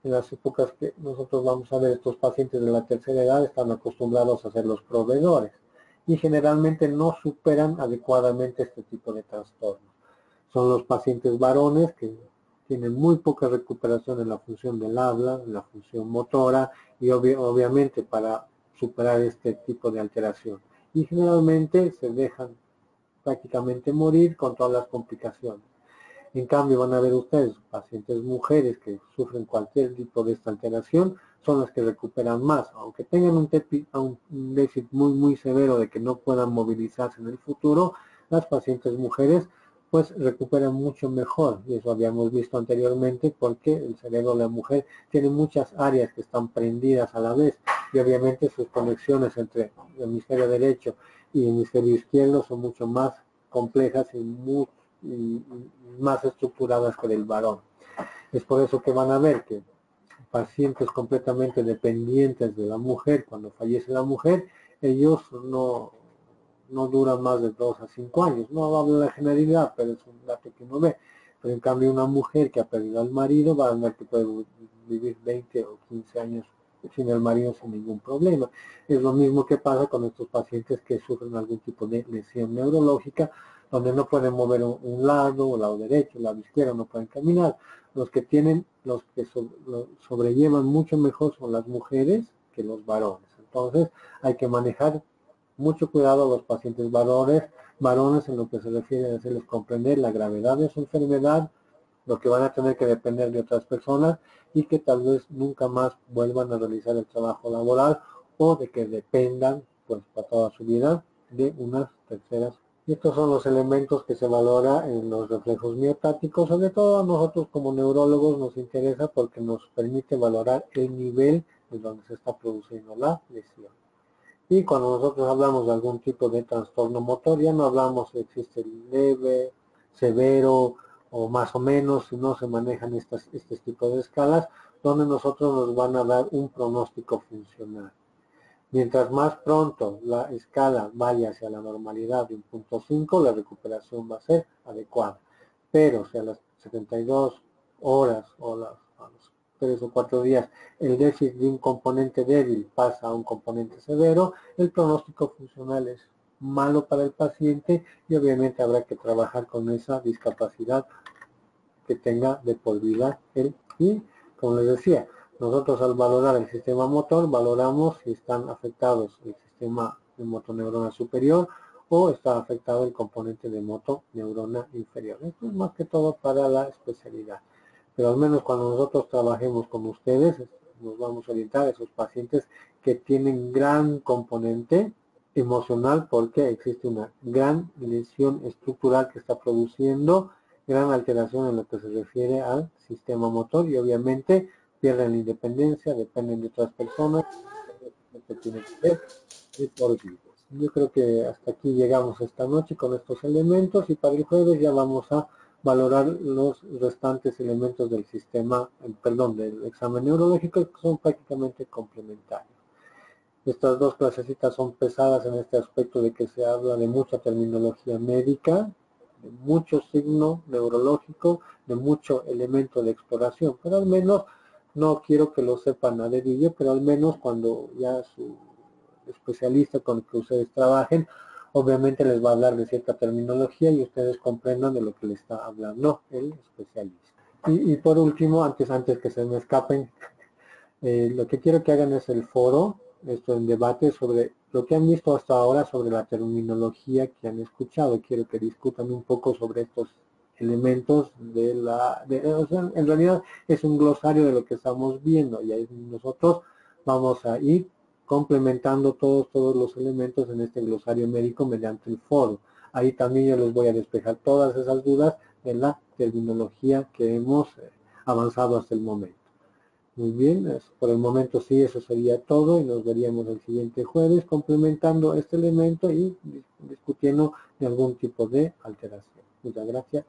en las épocas que nosotros vamos a ver, estos pacientes de la tercera edad están acostumbrados a ser los proveedores y generalmente no superan adecuadamente este tipo de trastornos. Son los pacientes varones que tienen muy poca recuperación en la función del habla, en la función motora y obviamente para superar este tipo de alteración. Y generalmente se dejan prácticamente morir con todas las complicaciones. En cambio, van a ver ustedes, pacientes mujeres que sufren cualquier tipo de esta alteración, son las que recuperan más, aunque tengan un déficit muy severo de que no puedan movilizarse en el futuro, las pacientes mujeres pues recuperan mucho mejor, y eso habíamos visto anteriormente porque el cerebro de la mujer tiene muchas áreas que están prendidas a la vez, y obviamente sus conexiones entre el hemisferio derecho y el hemisferio izquierdo son mucho más complejas y más estructuradas que el varón. Es por eso que van a ver que pacientes completamente dependientes de la mujer, cuando fallece la mujer, ellos no duran más de 2 a 5 años. No hablo de la generalidad, pero es un dato que uno ve. Pero en cambio una mujer que ha perdido al marido va a ver que puede vivir 20 o 15 años sin el marido sin ningún problema. Es lo mismo que pasa con estos pacientes que sufren algún tipo de lesión neurológica, donde no pueden mover un lado, o lado derecho, lado izquierdo, no pueden caminar. Los que sobrellevan mucho mejor son las mujeres que los varones. Entonces hay que manejar mucho cuidado a los pacientes varones en lo que se refiere a hacerles comprender la gravedad de su enfermedad, lo que van a tener que depender de otras personas y que tal vez nunca más vuelvan a realizar el trabajo laboral o de que dependan pues para toda su vida de unas terceras. Y estos son los elementos que se valora en los reflejos miotáticos. Sobre todo a nosotros como neurólogos nos interesa porque nos permite valorar el nivel en donde se está produciendo la lesión. Y cuando nosotros hablamos de algún tipo de trastorno motor, ya no hablamos si existe leve, severo o más o menos, si no se manejan este tipo de escalas, donde nosotros nos van a dar un pronóstico funcional. Mientras más pronto la escala vaya hacia la normalidad de 1.5, la recuperación va a ser adecuada. Pero si a las 72 horas o a los 3 o 4 días el déficit de un componente débil pasa a un componente severo, el pronóstico funcional es malo para el paciente y obviamente habrá que trabajar con esa discapacidad que tenga de por vida él. Y como les decía, nosotros al valorar el sistema motor, valoramos si están afectados el sistema de motoneurona superior o está afectado el componente de motoneurona inferior. Esto es más que todo para la especialidad. Pero al menos cuando nosotros trabajemos con ustedes, nos vamos a orientar a esos pacientes que tienen gran componente emocional porque existe una gran lesión estructural que está produciendo gran alteración en lo que se refiere al sistema motor y obviamente pierden la independencia, dependen de otras personas, que tiene que ver y por vida. Yo creo que hasta aquí llegamos esta noche con estos elementos y para el jueves ya vamos a valorar los restantes elementos del sistema, del examen neurológico que son prácticamente complementarios. Estas dos clasecitas son pesadas en este aspecto de que se habla de mucha terminología médica, de mucho signo neurológico, de mucho elemento de exploración, pero al menos no quiero que lo sepan a dedillo, pero al menos cuando ya su especialista con el que ustedes trabajen, obviamente les va a hablar de cierta terminología y ustedes comprendan de lo que le está hablando el especialista. Y por último, antes que se me escapen, lo que quiero que hagan es el foro, esto en debate sobre lo que han visto hasta ahora sobre la terminología que han escuchado. Quiero que discutan un poco sobre estos elementos o sea, en realidad es un glosario de lo que estamos viendo y ahí nosotros vamos a ir complementando todos los elementos en este glosario médico mediante el foro. Ahí también yo les voy a despejar todas esas dudas de la terminología que hemos avanzado hasta el momento. Muy bien, por el momento sí, eso sería todo y nos veríamos el siguiente jueves complementando este elemento y discutiendo de algún tipo de alteración. Muchas gracias.